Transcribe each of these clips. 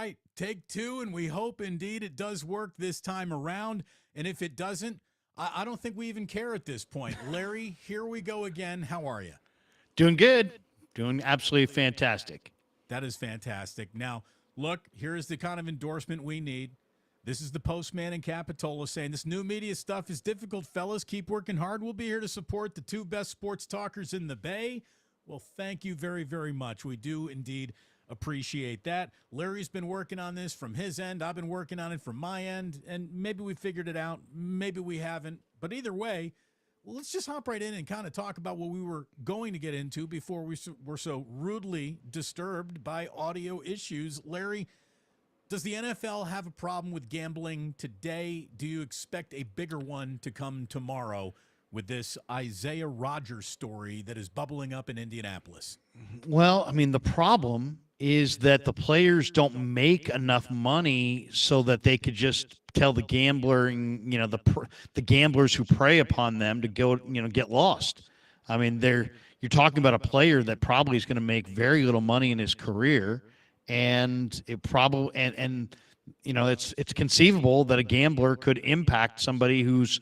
right, take two, and we hope indeed it does work this time around. And if it doesn't, I don't think we even care at this point. Larry, here we go again. How are you? Doing good. Doing absolutely fantastic. That is fantastic. Now, look, here is the kind of endorsement we need. This is the postman in Capitola saying this new media stuff is difficult, fellas. Keep working hard. We'll be here to support the two best sports talkers in the Bay. Well, thank you very, very much. We do indeed appreciate that. Larry's been working on this from his end. I've been working on it from my end, and maybe we figured it out. Maybe we haven't. But either way, let's just hop right in and kind of talk about what we were going to get into before we were so rudely disturbed by audio issues. Larry, does the NFL have a problem with gambling today? Do you expect a bigger one to come tomorrow with this Isaiah Rodgers story that is bubbling up in Indianapolis? Well, I mean, the problem is that the players don't make enough money so that they could just tell the gambling, the gamblers who prey upon them to go, get lost. I mean, you're talking about a player that probably is going to make very little money in his career, and it probably it's conceivable that a gambler could impact somebody who's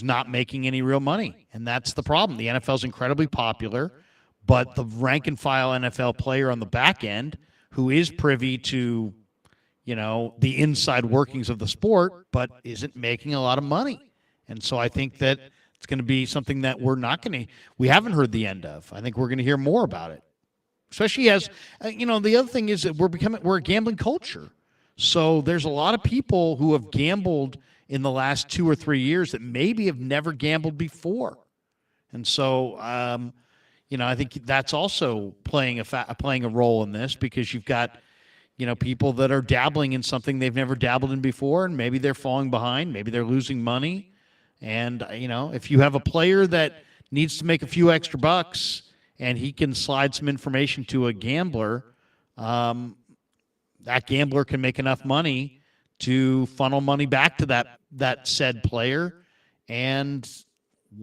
not making any real money, and that's the problem. The NFL is incredibly popular, but the rank and file NFL player on the back end who is privy to the inside workings of the sport, but isn't making a lot of money. And so I think that it's going to be something that we haven't heard the end of. I think we're going to hear more about it, especially as, the other thing is that we're a gambling culture. So there's a lot of people who have gambled in the last 2 or 3 years that maybe have never gambled before. And so, I think that's also playing a role in this, because you've got, people that are dabbling in something they've never dabbled in before, and maybe they're falling behind, maybe they're losing money. And, if you have a player that needs to make a few extra bucks and he can slide some information to a gambler, that gambler can make enough money to funnel money back to that said player. And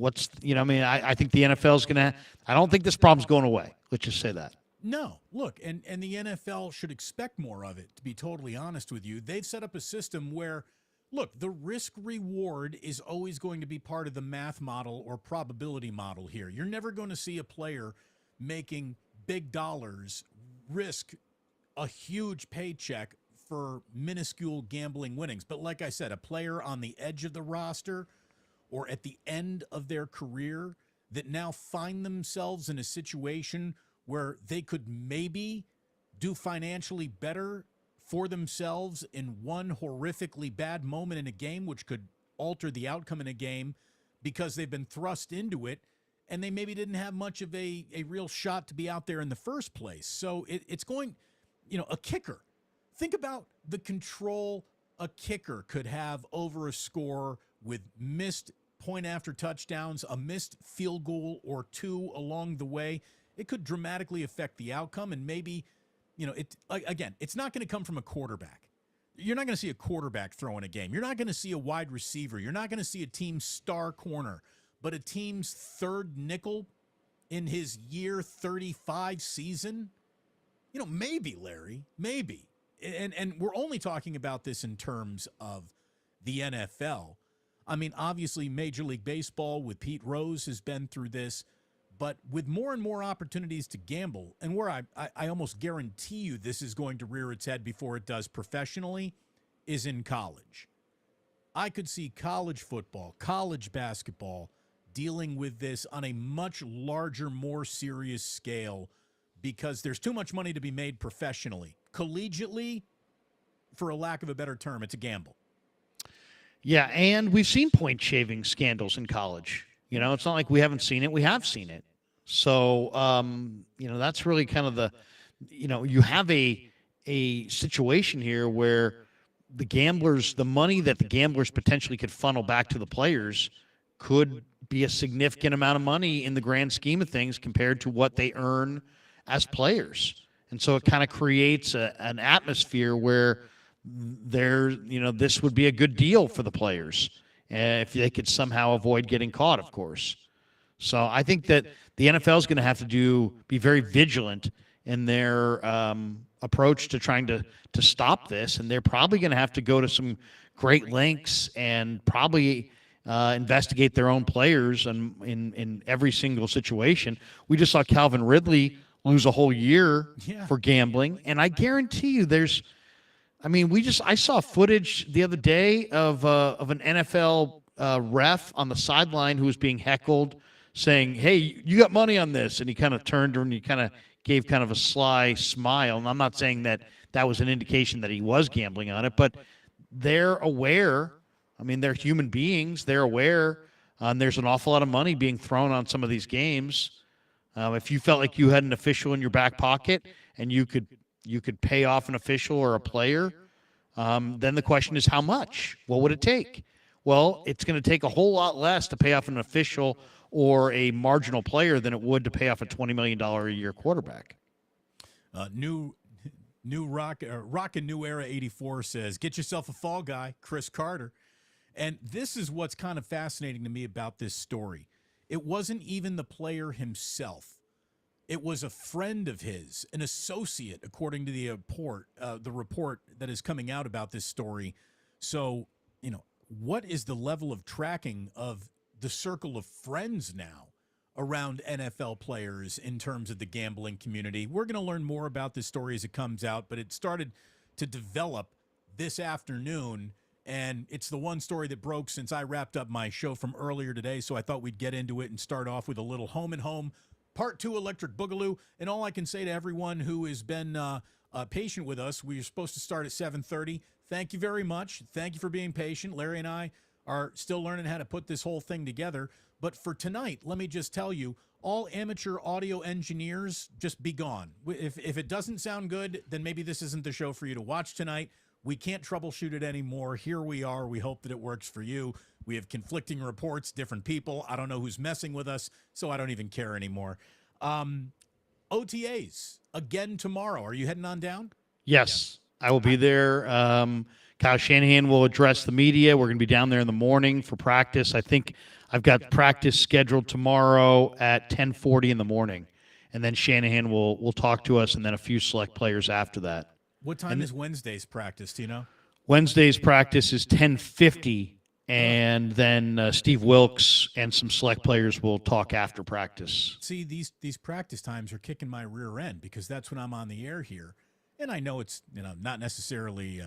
I think the NFL is going to, I don't think this problem's going away. Let's just say that. No, look, and the NFL should expect more of it, to be totally honest with you. They've set up a system where, look, the risk reward is always going to be part of the math model or probability model here. You're never going to see a player making big dollars risk a huge paycheck for minuscule gambling winnings. But like I said, a player on the edge of the roster or at the end of their career that now find themselves in a situation where they could maybe do financially better for themselves in one horrifically bad moment in a game, which could alter the outcome in a game because they've been thrust into it and they maybe didn't have much of a real shot to be out there in the first place. So it's going, a kicker. Think about the control a kicker could have over a score with missed point after touchdowns, a missed field goal or two along the way. It could dramatically affect the outcome, and maybe, it's not going to come from a quarterback. You're not going to see a quarterback throwing a game. You're not going to see a wide receiver. You're not going to see a team's star corner, but a team's third nickel in his year 35 season. Maybe, Larry, maybe. And we're only talking about this in terms of the NFL. I mean, obviously, Major League Baseball with Pete Rose has been through this. But with more and more opportunities to gamble, and where I almost guarantee you this is going to rear its head before it does professionally, is in college. I could see college football, college basketball dealing with this on a much larger, more serious scale because there's too much money to be made professionally. Collegiately, for a lack of a better term, it's a gamble. Yeah, and we've seen point shaving scandals in college. It's not like we haven't seen it. We have seen it. So, that's really kind of you have a situation here where the money that the gamblers potentially could funnel back to the players could be a significant amount of money in the grand scheme of things compared to what they earn as players. And so it kind of creates an atmosphere where this would be a good deal for the players if they could somehow avoid getting caught, of course. So I think that the NFL is going to have to be very vigilant in their approach to trying to stop this, and they're probably going to have to go to some great lengths and probably investigate their own players in every single situation. We just saw Calvin Ridley lose a whole year for gambling, and I guarantee you I saw footage the other day of an NFL ref on the sideline who was being heckled, saying, "Hey, you got money on this," and he kind of turned and he kind of gave kind of a sly smile. And I'm not saying that was an indication that he was gambling on it, but they're aware. I mean, they're human beings. They're aware. There's an awful lot of money being thrown on some of these games. If you felt like you had an official in your back pocket and you could pay off an official or a player, then the question is how much? What would it take? Well, it's going to take a whole lot less to pay off an official or a marginal player than it would to pay off a $20 million a year quarterback. New Rock and New Era 84 says, get yourself a fall guy, Chris Carter. And this is what's kind of fascinating to me about this story. It wasn't even the player himself. It was a friend of his, an associate, according to the report that is coming out about this story. So, what is the level of tracking of the circle of friends now around NFL players in terms of the gambling community? We're going to learn more about this story as it comes out, but it started to develop this afternoon, and it's the one story that broke since I wrapped up my show from earlier today, so I thought we'd get into it and start off with a little home and home. Part 2 Electric Boogaloo, and all I can say to everyone who has been patient with us, we were supposed to start at 7:30. Thank you very much. Thank you for being patient. Larry and I are still learning how to put this whole thing together. But for tonight, let me just tell you, all amateur audio engineers, just be gone. If it doesn't sound good, then maybe this isn't the show for you to watch tonight. We can't troubleshoot it anymore. Here we are. We hope that it works for you. We have conflicting reports, different people. I don't know who's messing with us, so I don't even care anymore. OTAs, again tomorrow. Are you heading on down? Yes, I will be there. Kyle Shanahan will address the media. We're going to be down there in the morning for practice. I think I've got practice scheduled tomorrow at 10:40 in the morning. And then Shanahan will talk to us and then a few select players after that. What time is Wednesday's practice? Do you know? Wednesday's practice is 10:50. And then Steve Wilkes and some select players will talk after practice. See, these practice times are kicking my rear end because that's when I'm on the air here. And I know it's not necessarily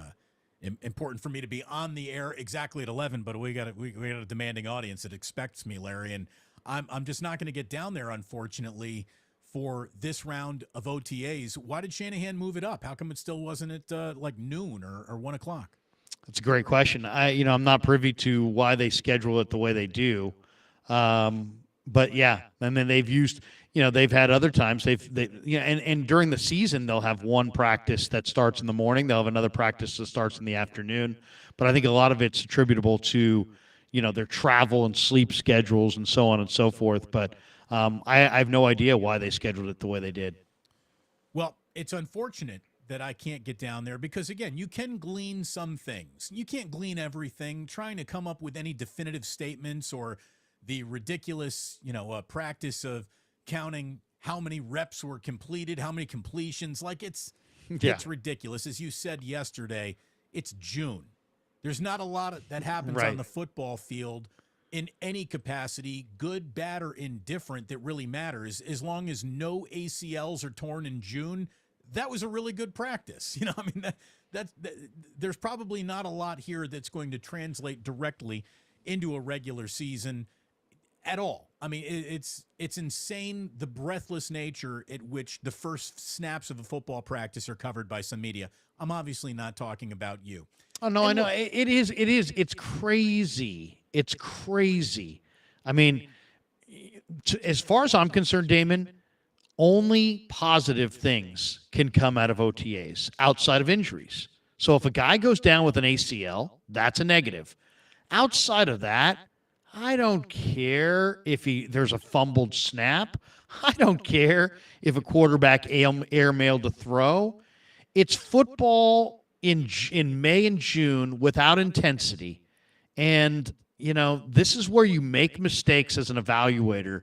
important for me to be on the air exactly at 11, but we got a demanding audience that expects me, Larry, and I'm just not going to get down there, unfortunately, for this round of OTAs. Why did Shanahan move it up? How come it still wasn't at like noon or 1 o'clock? That's a great question. I'm not privy to why they schedule it the way they do. But yeah, and then they've used, they've had other times and during the season, they'll have one practice that starts in the morning. They'll have another practice that starts in the afternoon. But I think a lot of it's attributable to, their travel and sleep schedules and so on and so forth. But I have no idea why they scheduled it the way they did. Well, it's unfortunate that I can't get down there because, again, you can glean some things. You can't glean everything. Trying to come up with any definitive statements or the ridiculous, practice of counting how many reps were completed, how many completions. Like, it's ridiculous. As you said yesterday, it's June. There's not a lot that happens on the football field in any capacity, good, bad, or indifferent, that really matters. As long as no ACLs are torn in June, that was a really good practice. There's probably not a lot here that's going to translate directly into a regular season at all. I mean, it's insane, the breathless nature at which the first snaps of a football practice are covered by some media. I'm obviously not talking about you. Oh, no, I know. It is. It's crazy. It's crazy. I mean, as far as I'm concerned, Damon, only positive things can come out of OTAs outside of injuries. So if a guy goes down with an ACL, that's a negative. Outside of that, I don't care if there's a fumbled snap. I don't care if a quarterback airmailed a throw. It's football in May and June without intensity. And, this is where you make mistakes as an evaluator.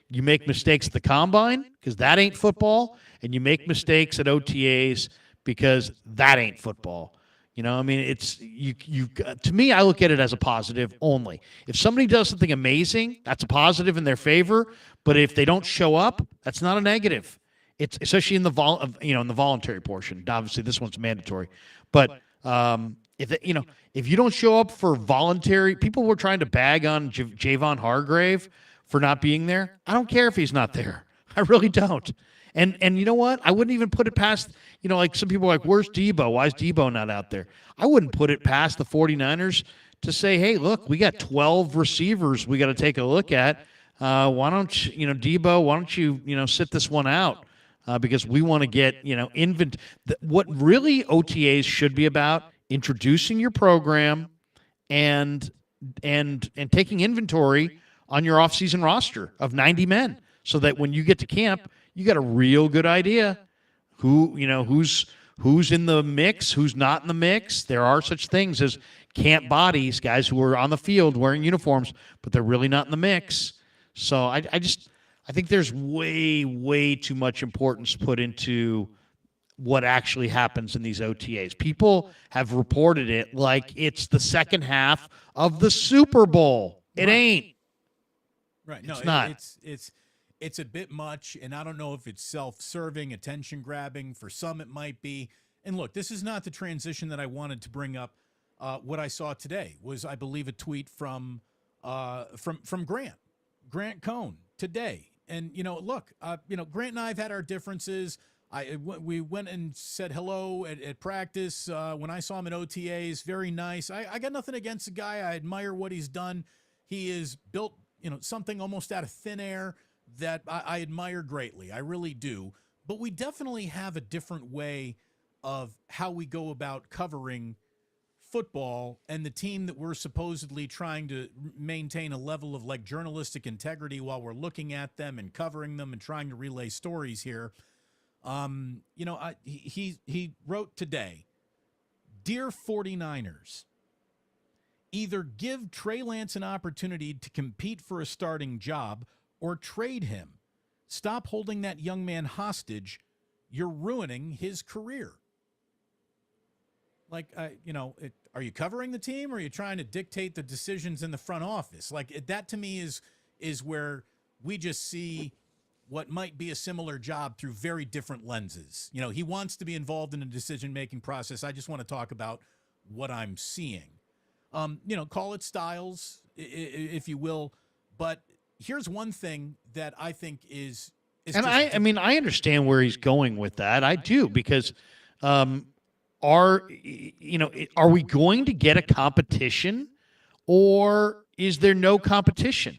You make mistakes at the combine because that ain't football, and you make mistakes at OTAs because that ain't football. I mean, it's you. To me, I look at it as a positive only. If somebody does something amazing, that's a positive in their favor. But if they don't show up, that's not a negative. It's especially in the in the voluntary portion. Obviously, this one's mandatory, but if you don't show up for voluntary, people were trying to bag on Javon Hargrave for not being there. I don't care if he's not there. I really don't. And you know what? I wouldn't even put it past, like some people are like, where's Debo? Why is Debo not out there? I wouldn't put it past the 49ers to say, hey, look, we got 12 receivers we got to take a look at. Why don't you, Debo, why don't you, sit this one out? Because we want to get, what really OTAs should be about, introducing your program and taking inventory on your offseason roster of 90 men so that when you get to camp, you got a real good idea who's in the mix, who's not in the mix. There are such things as camp bodies, guys who are on the field wearing uniforms, but they're really not in the mix. So I think there's way too much importance put into what actually happens in these OTAs. People have reported it like it's the second half of the Super Bowl. It ain't. Right. No, it's not. It's a bit much, and I don't know if it's self-serving, attention-grabbing. For some, it might be. And look, this is not the transition that I wanted to bring up. What I saw today was, I believe, a tweet from Grant Cohn today. And look, Grant and I have had our differences. We went and said hello at practice when I saw him at OTAs. Very nice. I got nothing against the guy. I admire what he's done. He is built, something almost out of thin air that I admire greatly. I really do. But we definitely have a different way of how we go about covering football and the team that we're supposedly trying to maintain a level of journalistic integrity while we're looking at them and covering them and trying to relay stories here. He wrote today, "Dear 49ers, either give Trey Lance an opportunity to compete for a starting job or trade him. Stop holding that young man hostage. You're ruining his career." Are you covering the team or are you trying to dictate the decisions in the front office? That to me is where we just see what might be a similar job through very different lenses. He wants to be involved in the decision-making process. I just want to talk about what I'm seeing. Call it styles, if you will. But here's one thing that I think is and I understand where he's going with that. I do, because are we going to get a competition, or is there no competition?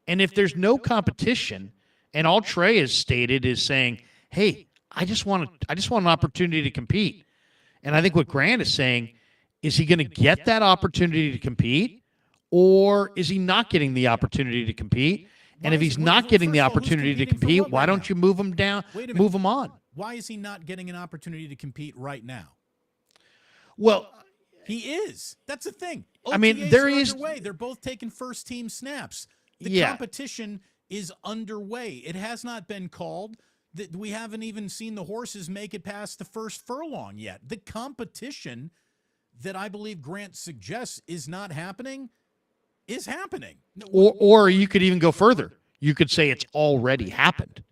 And if there's no competition, and all Trey has stated is saying, "Hey, I just want an opportunity to compete," and I think what Grant is saying is, he going to get that opportunity to compete, or is he not getting the opportunity to compete? And if he's not getting the opportunity to compete, why don't you move him down, move him on? Why is he not getting an opportunity to compete right now? Well, he is. That's the thing. OTAs there is underway. They're both taking first team snaps. The competition is underway. It has not been called. We haven't even seen the horses make it past the first furlong yet. The competition that I believe Grant suggests is not happening is happening. Or you could even go further. You could say it's already happened.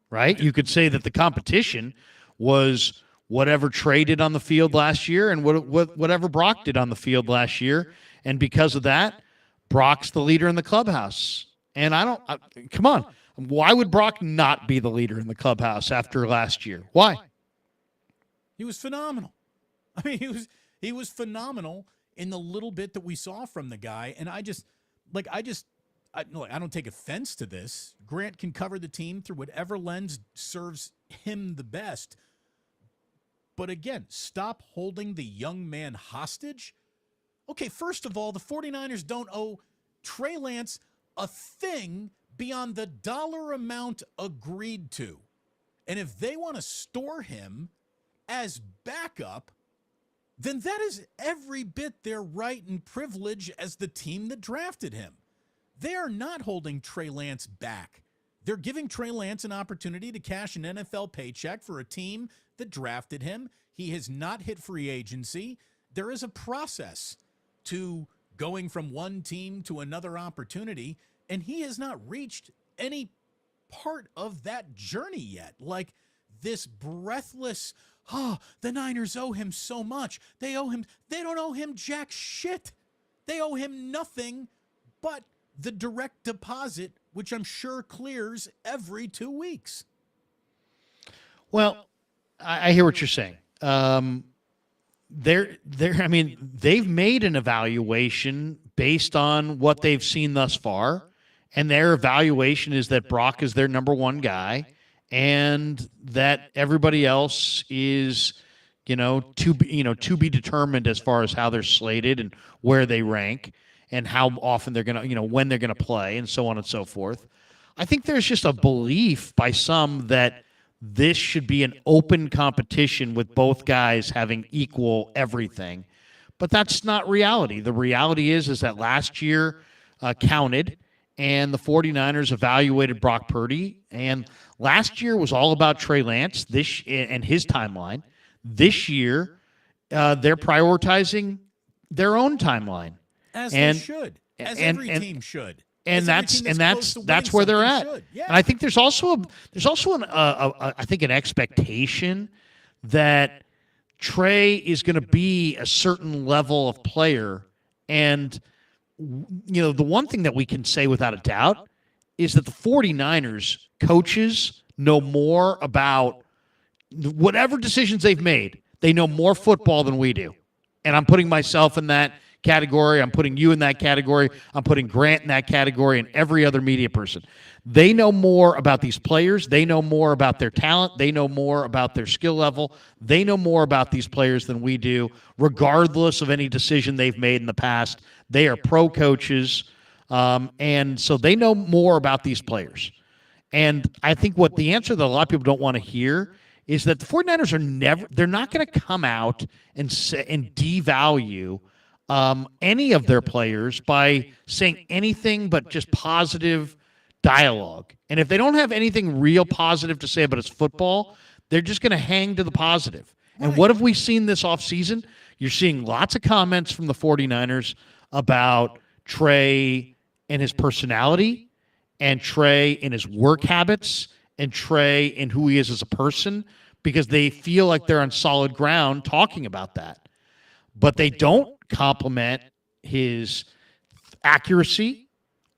Right? You could say that the competition was whatever Trey did on the field last year and whatever Brock did on the field last year. And because of that, Brock's the leader in the clubhouse. And come on. Why would Brock not be the leader in the clubhouse after last year? Why? He was phenomenal. I mean, he was phenomenal in the little bit that we saw from the guy. And I don't take offense to this. Grant can cover the team through whatever lens serves him the best. But again, stop holding the young man hostage. Okay, first of all, the 49ers don't owe Trey Lance a thing beyond the dollar amount agreed to. And if they want to store him as backup, then that is every bit their right and privilege as the team that drafted him. They are not holding Trey Lance back. They're giving Trey Lance an opportunity to cash an NFL paycheck for a team that drafted him. He has not hit free agency. There is a process to going from one team to another opportunity, and he has not reached any part of that journey yet. Like this breathless, the Niners owe him so much. They don't owe him jack shit. They owe him nothing but the direct deposit, which I'm sure clears every 2 weeks. Well, I hear what you're saying. They've made an evaluation based on what they've seen thus far, and their evaluation is that Brock is their number one guy, and that everybody else is, to be determined as far as how they're slated and where they rank, and how often they're going to, when they're going to play, and so on and so forth. I think there's just a belief by some that this should be an open competition with both guys having equal everything. But that's not reality. The reality is that last year counted, and the 49ers evaluated Brock Purdy. And last year was all about Trey Lance and his timeline. This year, they're prioritizing their own timeline. As they should. As every team should. And that's where they're at. Yeah. And I think there's also an expectation that Trey is going to be a certain level of player. And the one thing that we can say without a doubt is that the 49ers coaches know more about whatever decisions they've made. They know more football than we do. And I'm putting myself in that category. I'm putting you in that category. I'm putting Grant in that category, and every other media person. They know more about these players. They know more about their talent. They know more about their skill level. They know more about these players than we do, regardless of any decision they've made in the past. They are pro coaches, and so they know more about these players. And I think what the answer that a lot of people don't want to hear is that the 49ers they're not going to come out and devalue any of their players by saying anything but just positive dialogue. And if they don't have anything real positive to say about it's football, they're just going to hang to the positive. Right. And what have we seen this offseason? You're seeing lots of comments from the 49ers about Trey and his personality, and Trey and his work habits, and Trey and who he is as a person, because they feel like they're on solid ground talking about that. But they don't compliment his accuracy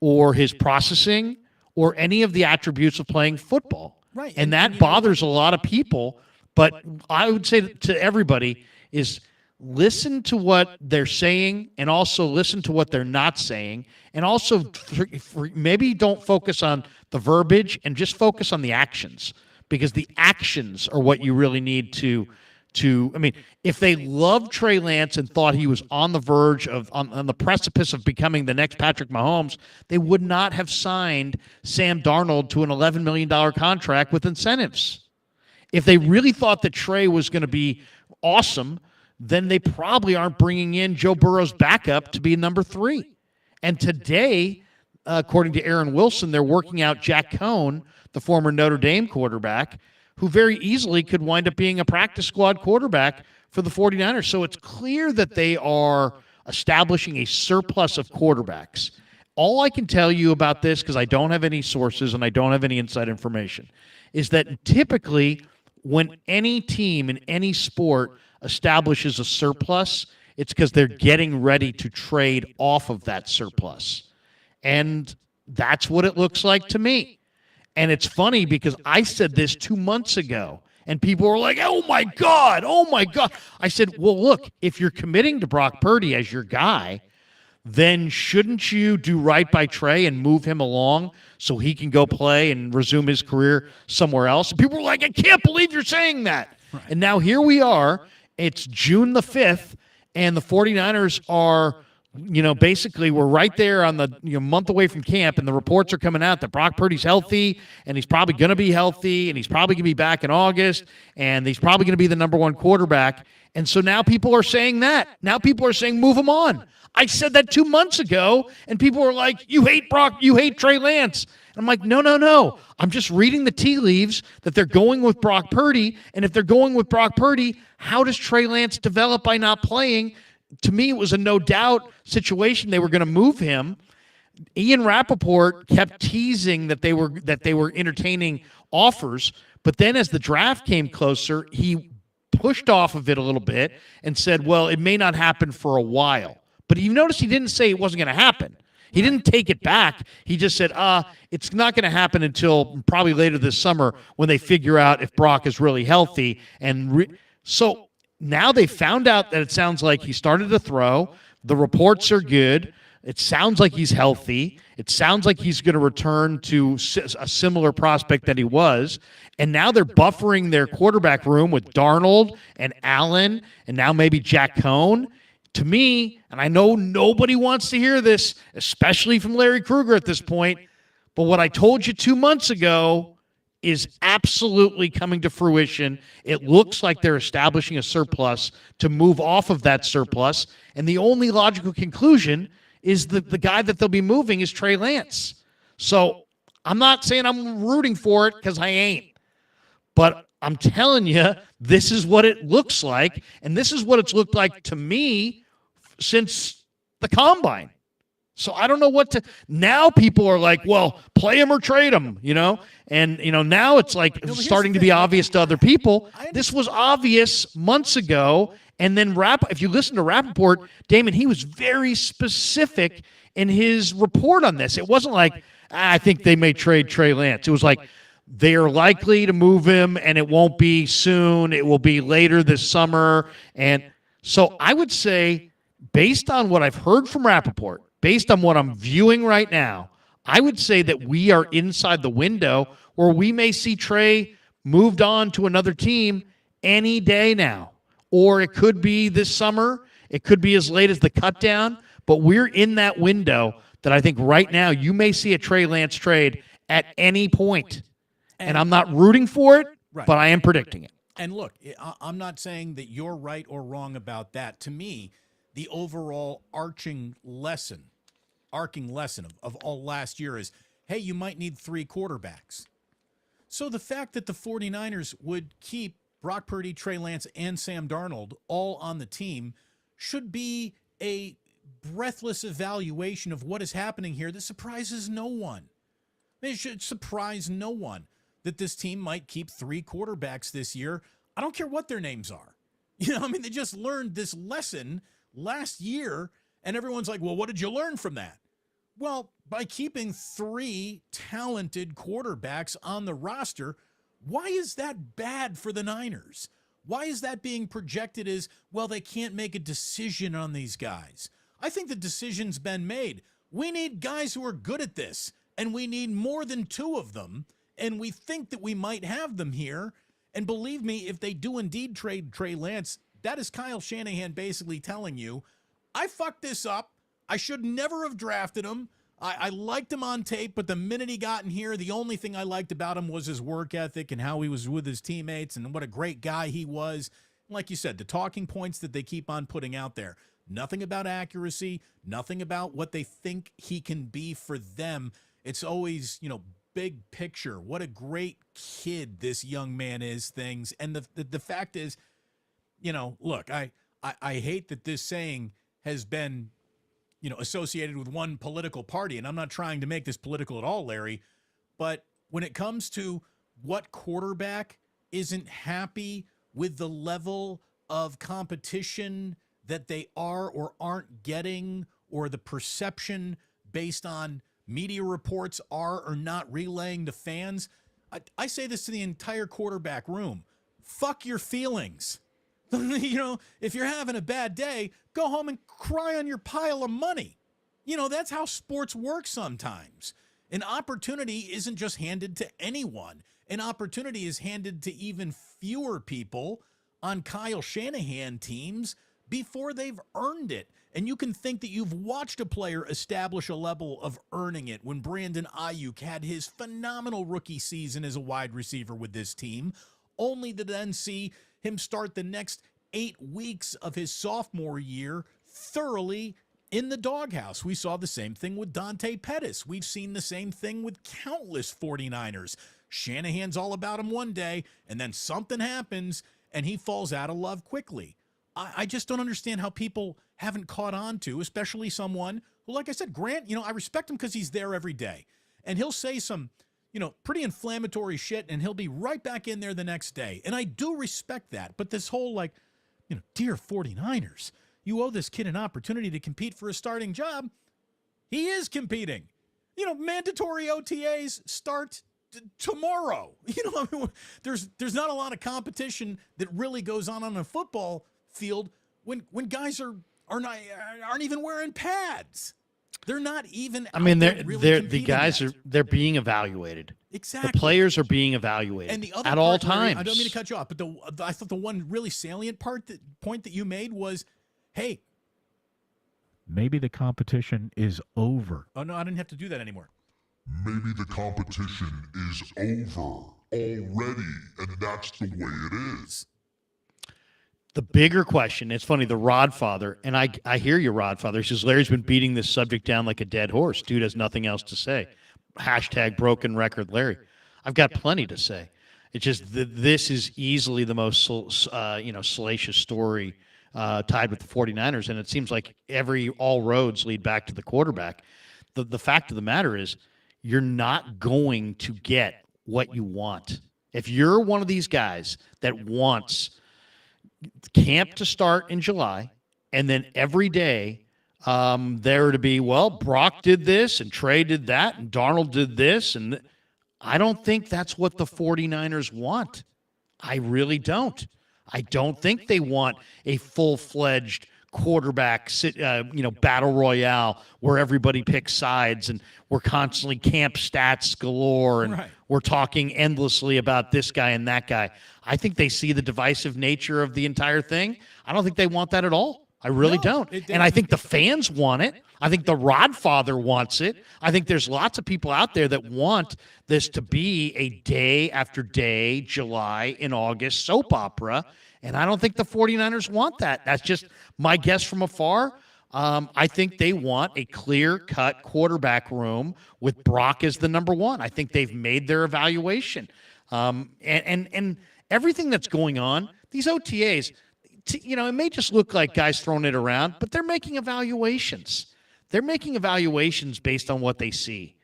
or his processing or any of the attributes of playing football. Right. And that bothers a lot of people. But I would say to everybody is listen to what they're saying, and also listen to what they're not saying. And also maybe don't focus on the verbiage and just focus on the actions, because the actions are what you really need to if they loved Trey Lance and thought he was on the verge of, on the precipice of becoming the next Patrick Mahomes, they would not have signed Sam Darnold to an $11 million contract with incentives. If they really thought that Trey was going to be awesome, then they probably aren't bringing in Joe Burrow's backup to be number 3. And today, according to Aaron Wilson, they're working out Jack Cohn, the former Notre Dame quarterback, who very easily could wind up being a practice squad quarterback for the 49ers. So it's clear that they are establishing a surplus of quarterbacks. All I can tell you about this, because I don't have any sources and I don't have any inside information, is that typically when any team in any sport establishes a surplus, it's because they're getting ready to trade off of that surplus. And that's what it looks like to me. And it's funny because I said this 2 months ago, and people were like, oh, my God. I said, well, look, if you're committing to Brock Purdy as your guy, then shouldn't you do right by Trey and move him along so he can go play and resume his career somewhere else? And people were like, I can't believe you're saying that. Right. And now here we are. It's June the 5th, and the 49ers are basically we're right there on the month away from camp, and the reports are coming out that Brock Purdy's healthy, and he's probably going to be healthy, and he's probably going to be back in August, and he's probably going to be the number one quarterback. And so now people are saying that. Now people are saying move him on. I said that 2 months ago, and people were like, you hate Brock, you hate Trey Lance. And I'm like, no. I'm just reading the tea leaves that they're going with Brock Purdy, and if they're going with Brock Purdy, how does Trey Lance develop by not playing? To me, it was a no doubt situation. They were going to move him. Ian Rappaport kept teasing that they were entertaining offers, but then as the draft came closer, he pushed off of it a little bit and said, well, it may not happen for a while. But you notice he didn't say it wasn't going to happen. He didn't take it back. He just said, it's not going to happen until probably later this summer when they figure out if Brock is really healthy. So now they found out that it sounds like he started to throw. The reports are good. It sounds like he's healthy. It sounds like he's going to return to a similar prospect that he was. And now they're buffering their quarterback room with Darnold and Allen and now maybe Jack Cohn. To me, and I know nobody wants to hear this, especially from Larry Krueger at this point, but what I told you 2 months ago is absolutely coming to fruition. It looks like they're establishing a surplus to move off of that surplus, and the only logical conclusion is that the guy that they'll be moving is Trey Lance. So I'm not saying I'm rooting for it because I ain't, but I'm telling you, this is what it looks like, and this is what it's looked like to me since the combine. So I don't know what to. Now people are like, well, play him or trade him, and now it's like starting to be obvious to other people. This was obvious months ago, and then if you listen to Rappaport, Damon, he was very specific in his report on this. It wasn't like I think they may trade Trey Lance. It was like they are likely to move him, and it won't be soon. It will be later this summer, and so I would say, based on what I've heard from Rappaport, based on what I'm viewing right now, I would say that we are inside the window where we may see Trey moved on to another team any day now. Or it could be this summer. It could be as late as the cut down. But we're in that window that I think right now you may see a Trey Lance trade at any point. And I'm not rooting for it, but I am predicting it. And look, I'm not saying that you're right or wrong about that. To me, the overall arcing lesson of all last year is, hey, you might need 3 quarterbacks. So the fact that the 49ers would keep Brock Purdy, Trey Lance, and Sam Darnold all on the team should be a breathless evaluation of what is happening here that surprises no one. It should surprise no one that this team might keep 3 quarterbacks this year. I don't care what their names are. They just learned this lesson last year, and everyone's like, well, what did you learn from that? Well, by keeping 3 talented quarterbacks on the roster, why is that bad for the Niners? Why is that being projected as, well, they can't make a decision on these guys? I think the decision's been made. We need guys who are good at this, and we need more than 2 of them, and we think that we might have them here. And believe me, if they do indeed trade Trey Lance, that is Kyle Shanahan basically telling you, I fucked this up. I should never have drafted him. I liked him on tape, but the minute he got in here, the only thing I liked about him was his work ethic and how he was with his teammates and what a great guy he was. Like you said, the talking points that they keep on putting out there, nothing about accuracy, nothing about what they think he can be for them. It's always, big picture. What a great kid this young man is, things. And the fact is, look, I hate that this saying has been, associated with one political party. And I'm not trying to make this political at all, Larry. But when it comes to what quarterback isn't happy with the level of competition that they are or aren't getting, or the perception based on media reports are or not relaying to fans, I say this to the entire quarterback room. Fuck your feelings. If you're having a bad day, go home and cry on your pile of money. That's how sports work sometimes. An opportunity isn't just handed to anyone. An opportunity is handed to even fewer people on Kyle Shanahan teams before they've earned it. And you can think that you've watched a player establish a level of earning it when Brandon Ayuk had his phenomenal rookie season as a wide receiver with this team, only to then see him start the next 8 weeks of his sophomore year thoroughly in the doghouse. We saw the same thing with Dante Pettis. We've seen the same thing with countless 49ers. Shanahan's all about him one day, and then something happens, and he falls out of love quickly. I just don't understand how people haven't caught on to, especially someone who, like I said, Grant, I respect him because he's there every day. And he'll say some, pretty inflammatory shit, and he'll be right back in there the next day. And I do respect that. But this whole, dear 49ers, you owe this kid an opportunity to compete for a starting job. He is competing. Mandatory OTAs start tomorrow. There's not a lot of competition that really goes on a football field when guys aren't even wearing pads. They're not even. I mean, the guys yet. they're being evaluated. Exactly. The players are being evaluated, and the other at part, all Larry, times. I don't mean to cut you off, but I thought the one really salient point that you made was, hey, maybe the competition is over. Oh no, I didn't have to do that anymore. Maybe the competition is over already, and that's the way it is. The bigger question, it's funny, the Rodfather, and I hear you, Rodfather. He says, Larry's been beating this subject down like a dead horse. Dude has nothing else to say. Hashtag broken record Larry. I've got plenty to say. It's just this is easily the most salacious story tied with the 49ers, and it seems like all roads lead back to the quarterback. The fact of the matter is you're not going to get what you want. If you're one of these guys that wants camp to start in July, and then every day there to be, Brock did this, and Trey did that, and Darnold did this, and I don't think that's what the 49ers want. I really don't. I don't think they want a full-fledged quarterback, battle royale where everybody picks sides and we're constantly camp stats galore and we're talking endlessly about this guy and that guy. I think they see the divisive nature of the entire thing. I don't think they want that at all. I really don't. And I think the fans want it. I think the Rodfather wants it. I think there's lots of people out there that want this to be a day after day, July and August soap opera. And I don't think the 49ers want that. That's just my guess from afar. I think they want a clear-cut quarterback room with Brock as the number one. I think they've made their evaluation. And everything that's going on, these OTAs, it may just look like guys throwing it around, but they're making evaluations. They're making evaluations based on what they see.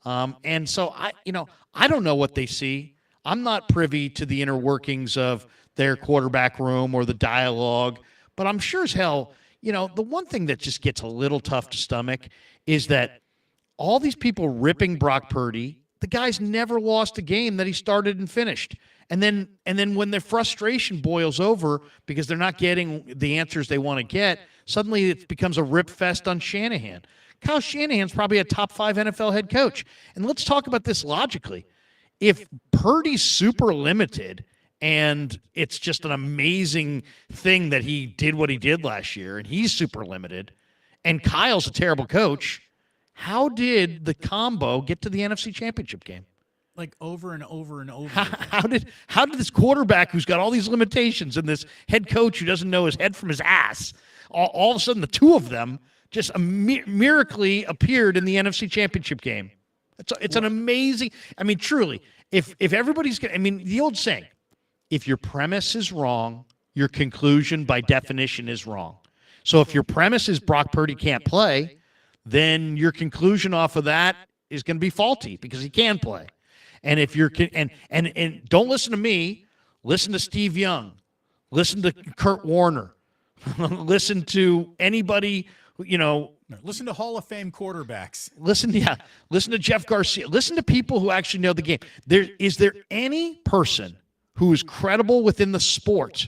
And so I don't know what they see. I'm not privy to the inner workings of their quarterback room or the dialogue, but I'm sure as hell, the one thing that just gets a little tough to stomach is that all these people ripping Brock Purdy, the guy's never lost a game that he started and finished. And then when their frustration boils over because they're not getting the answers they want to get, suddenly it becomes a rip fest on Shanahan. Kyle Shanahan's probably a top 5 NFL head coach. And let's talk about this logically. If Purdy's super limited and it's just an amazing thing that he did what he did last year, and he's super limited, and Kyle's a terrible coach, how did the combo get to the NFC Championship game? Like over and over and over. How did this quarterback who's got all these limitations and this head coach who doesn't know his head from his ass, all of a sudden the two of them just miraculously appeared in the NFC Championship game? It's an amazing. I mean, truly, if everybody's going, I mean, the old saying, if your premise is wrong, your conclusion by definition is wrong. So if your premise is Brock Purdy can't play, then your conclusion off of that is going to be faulty because he can play. And if you're and don't listen to me, listen to Steve Young, listen to Kurt Warner, listen to anybody, listen to Hall of Fame quarterbacks. Listen to Jeff Garcia. Listen to people who actually know the game. Is there any person who is credible within the sport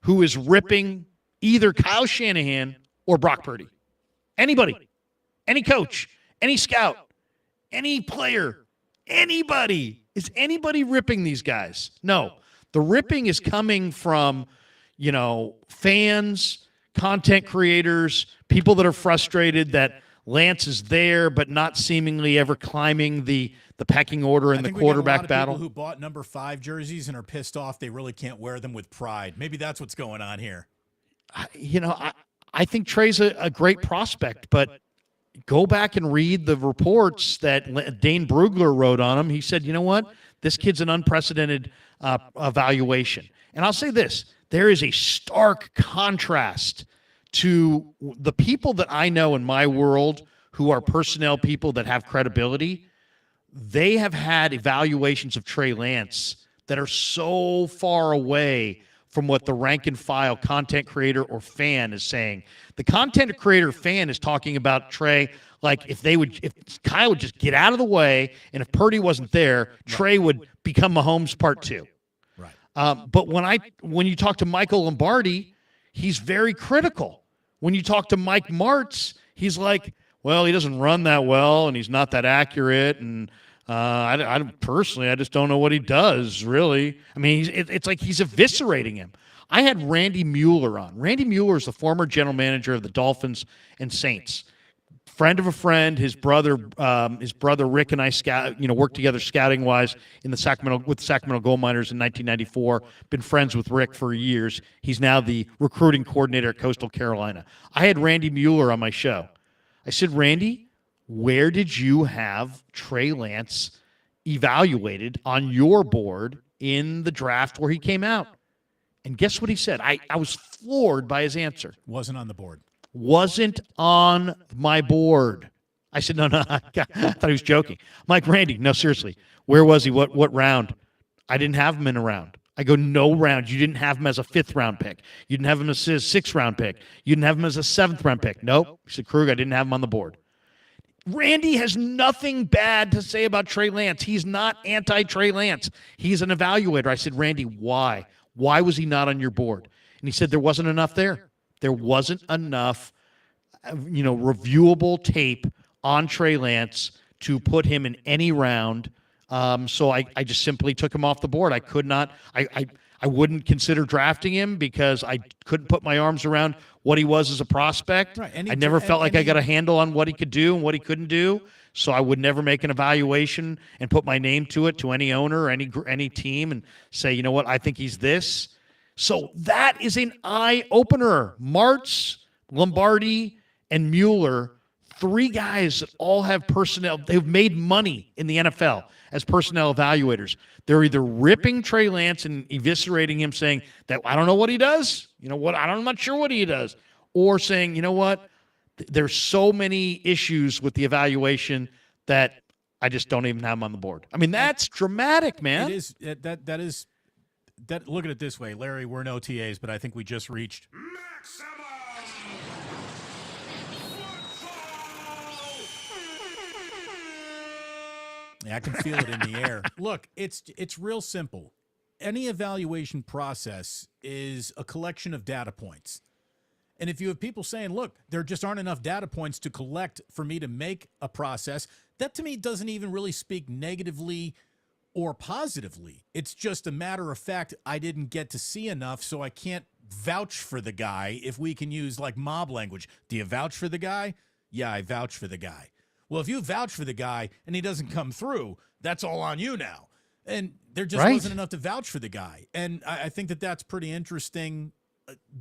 who is ripping either Kyle Shanahan or Brock Purdy? Anybody, any coach, any scout, any player, anybody. Is anybody ripping these guys? No. The ripping is coming from, fans, content creators, people that are frustrated that Lance is there but not seemingly ever climbing the pecking order in the quarterback battle. People who bought number 5 jerseys and are pissed off they really can't wear them with pride. Maybe that's what's going on here. I think Trey's a great prospect, but go back and read the reports that Dane Brugler wrote on him. He said, you know what? This kid's an unprecedented evaluation. And I'll say this, there is a stark contrast to the people that I know in my world who are personnel people that have credibility. They have had evaluations of Trey Lance that are so far away from what the rank and file content creator or fan is saying. The content creator fan is talking about Trey like if Kyle would just get out of the way, and if Purdy wasn't there, Trey would become Mahomes part 2. Right. But when you talk to Michael Lombardi, he's very critical. When you talk to Mike Martz, he's like, well, he doesn't run that well, and he's not that accurate, and I personally, I just don't know what he does, really. I mean, it's like he's eviscerating him. I had Randy Mueller on. Randy Mueller is the former general manager of the Dolphins and Saints. Friend of a friend, his brother Rick and I worked together scouting wise with the Sacramento Gold Miners in 1994. Been friends with Rick for years. He's now the recruiting coordinator at Coastal Carolina. I had Randy Mueller on my show. I said, Randy, where did you have Trey Lance evaluated on your board in the draft where he came out? And guess what he said? I was floored by his answer. Wasn't on the board. Wasn't on my board. I said, no, I thought he was joking. I'm like, Randy, no, seriously. Where was he? What round? I didn't have him in a round. I go, no round. You didn't have him as a 5th round pick. You didn't have him as a 6th round pick. You didn't have him as a 7th round pick. Nope. He said, Krug, I didn't have him on the board. Randy has nothing bad to say about Trey Lance. He's not anti-Trey Lance. He's an evaluator. I said, Randy, why? Why was he not on your board? And he said, there wasn't enough there. There wasn't enough, reviewable tape on Trey Lance to put him in any round. So I just simply took him off the board. I could not. I wouldn't consider drafting him because I couldn't put my arms around what he was as a prospect. Right. I never felt like I got a handle on what he could do and what he couldn't do. So I would never make an evaluation and put my name to it to any owner or any team and say, you know what, I think he's this. So that is an eye-opener. Martz, Lombardi, and Mueller, 3 guys that all have personnel. They've made money in the NFL as personnel evaluators. They're either ripping Trey Lance and eviscerating him, saying that I don't know what he does. You know what? I'm not sure what he does. Or saying, you know what? There's so many issues with the evaluation that I just don't even have him on the board. I mean, that's dramatic, man. It is. That is. Look at it this way, Larry. We're in OTAs, but I think we just reached I can feel it in the air. Look, it's real simple. Any evaluation process is a collection of data points. And if you have people saying, look, there just aren't enough data points to collect for me to make a process, that to me doesn't even really speak negatively or positively. It's just a matter of fact, I didn't get to see enough, so I can't vouch for the guy, if we can use like mob language. Do you vouch for the guy? Yeah, I vouch for the guy. Well, if you vouch for the guy and he doesn't come through, that's all on you now. And there just wasn't enough to vouch for the guy. And I think that that's pretty interesting.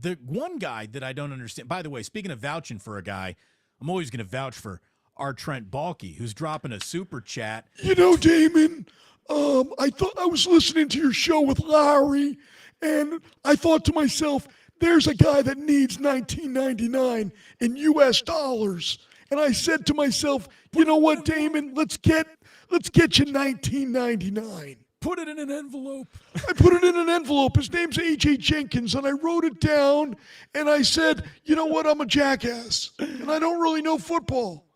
The one guy that I don't understand, by the way, speaking of vouching for a guy, I'm always going to vouch for our Trent Baalke, who's dropping a super chat. You know, Damon, I thought I was listening to your show with Larry, and I thought to myself, there's a guy that needs $19.99 in U.S. dollars. And I said to myself, you know what, Damon, let's get you $19.99. Put it in an envelope. I put it in an envelope. His name's A.J. Jenkins, and I wrote it down, and I said, you know what, I'm a jackass, and I don't really know football.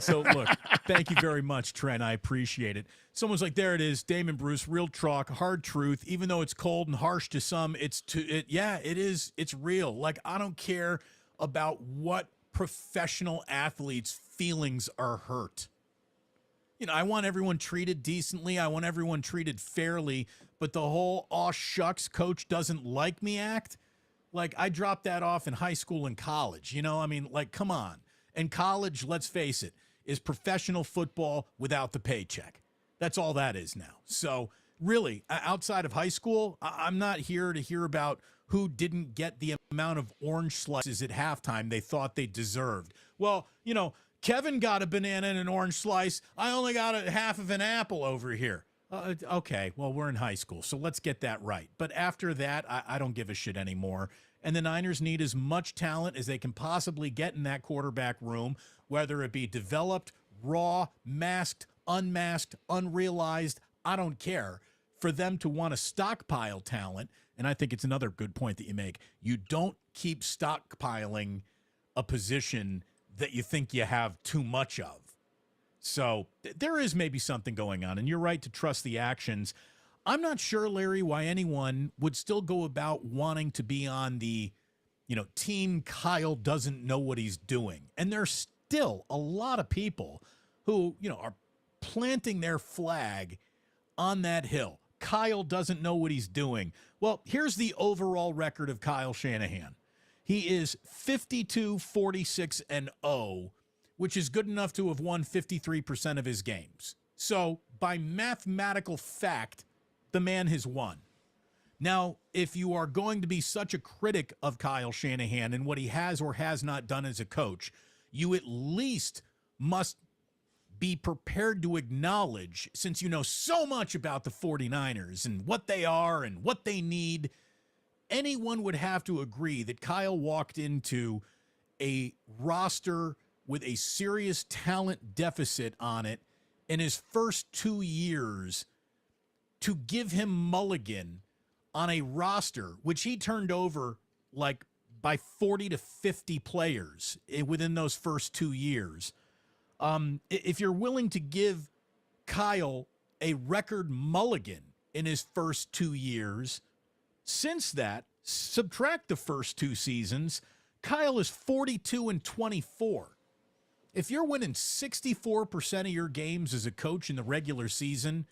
So, look, thank you very much, Trent. I appreciate it. Someone's like, there it is, Damon Bruce, real talk, hard truth. Even though it's cold and harsh to some, it is. It's real. Like, I don't care about what professional athletes' feelings are hurt. You know, I want everyone treated decently. I want everyone treated fairly. But the whole, aw shucks, coach doesn't like me act, Like, I dropped that off in high school and college. You know, I mean, like, come on. And college, let's face it, is professional football without the paycheck. That's all that is now. So, really, outside of high school, I'm not here to hear about who didn't get the amount of orange slices at halftime they thought they deserved. Well, you know, Kevin got a banana and an orange slice. I only got a half of an apple over here. Okay, well, we're in high school, so let's get that right. But after that, I don't give a shit anymore. And the Niners need as much talent as they can possibly get in that quarterback room, whether it be developed, raw, masked, unmasked, unrealized. I don't care. For them to want to stockpile talent, and I think it's another good point that you make, you don't keep stockpiling a position that you think you have too much of. So there is maybe something going on, and you're right to trust the actions. I'm not sure, Larry, why anyone would still go about wanting to be on the, team Kyle doesn't know what he's doing. And there's still a lot of people who, are planting their flag on that hill. Kyle doesn't know what he's doing. Well, here's the overall record of Kyle Shanahan. He is 52-46-0, which is good enough to have won 53% of his games. So, by mathematical fact, the man has won. Now, if you are going to be such a critic of Kyle Shanahan and what he has or has not done as a coach, you at least must be prepared to acknowledge, since you know so much about the 49ers and what they are and what they need, anyone would have to agree that Kyle walked into a roster with a serious talent deficit on it in his first 2 years. To give him mulligan on a roster, which he turned over like by 40 to 50 players within those first 2 years. If you're willing to give Kyle a record mulligan in his first 2 years, since that, subtract the first 2 seasons, Kyle is 42-24. If you're winning 64% of your games as a coach in the regular season,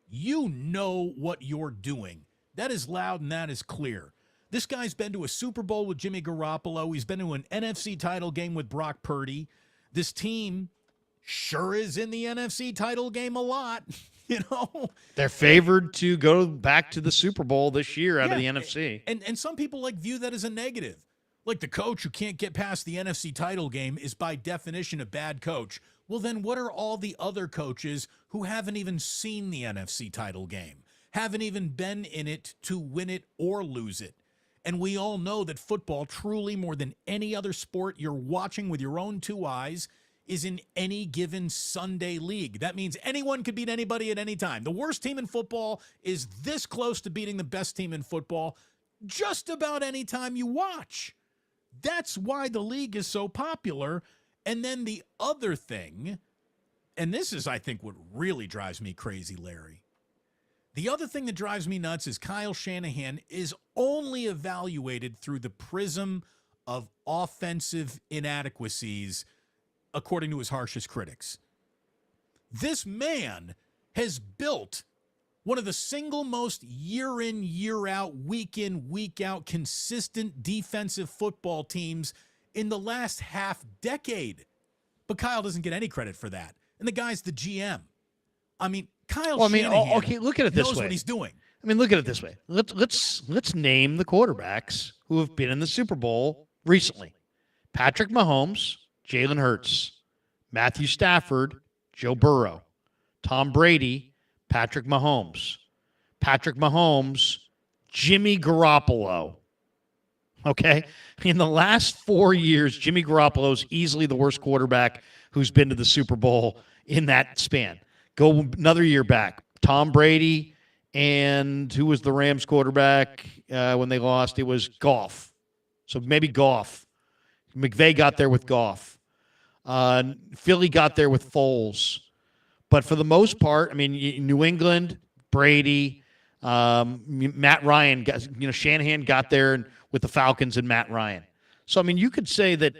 you know what you're doing. That is loud and that is clear. This guy's been to a Super Bowl with Jimmy Garoppolo. He's been to an NFC title game with Brock Purdy. This team sure is in the NFC title game a lot. They're favored to go back to the Super Bowl this year out of the NFC. And some people view that as a negative. Like, the coach who can't get past the NFC title game is by definition a bad coach. Well, then what are all the other coaches who haven't even seen the NFC title game, haven't even been in it to win it or lose it? And we all know that football, truly more than any other sport you're watching with your own 2 eyes, is in any given Sunday league. That means anyone could beat anybody at any time. The worst team in football is this close to beating the best team in football just about any time you watch. That's why the league is so popular. And then the other thing, and this is, I think, what really drives me crazy, Larry. The other thing that drives me nuts is Kyle Shanahan is only evaluated through the prism of offensive inadequacies, according to his harshest critics. This man has built one of the single most year in, year out, week in, week out, consistent defensive football teams in the last half decade. But Kyle doesn't get any credit for that. And the guy's the GM. I mean, Kyle Shanahan okay, look at it this knows way. what he's doing. I mean, look at it this way. Let's name the quarterbacks who have been in the Super Bowl recently. Patrick Mahomes, Jalen Hurts, Matthew Stafford, Joe Burrow, Tom Brady, Patrick Mahomes, Jimmy Garoppolo. Okay? In the last 4 years, Jimmy Garoppolo's easily the worst quarterback who's been to the Super Bowl in that span. Go another year back. Tom Brady and who was the Rams quarterback when they lost? It was Goff. So maybe Goff. McVay got there with Goff. Philly got there with Foles. But for the most part, I mean, New England, Brady, Matt Ryan, Shanahan got there with the Falcons and Matt Ryan. So, I mean, you could say that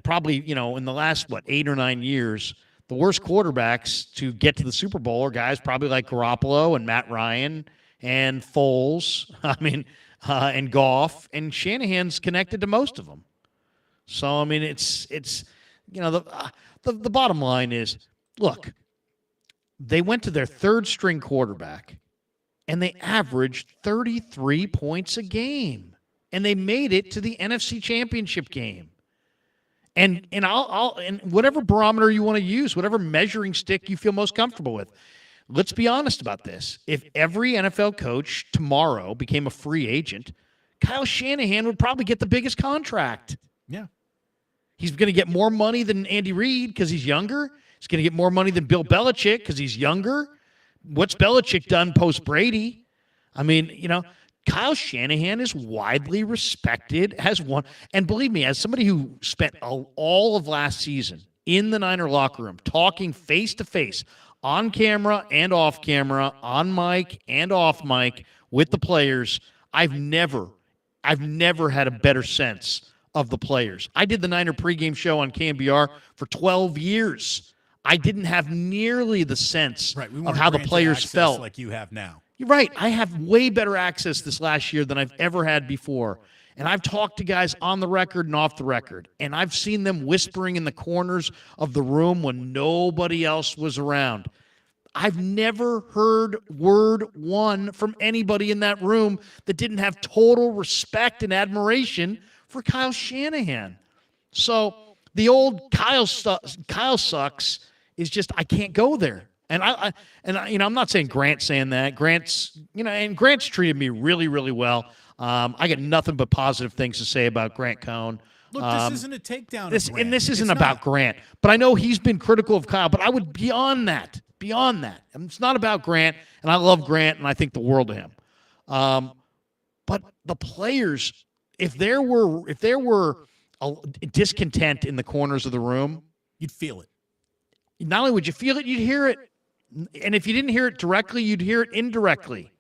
probably, in the last, 8 or 9 years, the worst quarterbacks to get to the Super Bowl are guys probably like Garoppolo and Matt Ryan and Foles. I mean, and Goff, and Shanahan's connected to most of them. So I mean, it's the bottom line is, look, they went to their third string quarterback, and they averaged 33 points a game, and they made it to the NFC Championship game. And I'll whatever barometer you want to use, whatever measuring stick you feel most comfortable with. Let's be honest about this. If every NFL coach tomorrow became a free agent, Kyle Shanahan would probably get the biggest contract. Yeah. He's going to get more money than Andy Reid because he's younger. He's going to get more money than Bill Belichick because he's younger. What's Belichick done post-Brady? I mean, Kyle Shanahan is widely respected as one. And believe me, as somebody who spent all of last season in the Niner locker room, talking face-to-face, on camera and off camera, on mic and off mic with the players, I've never had a better sense of the players. I did the Niner pregame show on KMBR for 12 years. I didn't have nearly the sense of how the players felt like you have now. You're right. I have way better access this last year than I've ever had before. And I've talked to guys on the record and off the record. And I've seen them whispering in the corners of the room when nobody else was around. I've never heard word one from anybody in that room that didn't have total respect and admiration for Kyle Shanahan. So the old Kyle sucks is just, I can't go there. And I'm not saying Grant's saying that. Grant's treated me really, really well. I got nothing but positive things to say about Grant Cohn. Look, this isn't a takedown of Grant. And this isn't about Grant. But I know he's been critical of Kyle, but I would beyond that. And it's not about Grant, and I love Grant, and I think the world of him. But the players, if there were a discontent in the corners of the room, you'd feel it. Not only would you feel it, you'd hear it. And if you didn't hear it directly, you'd hear it indirectly.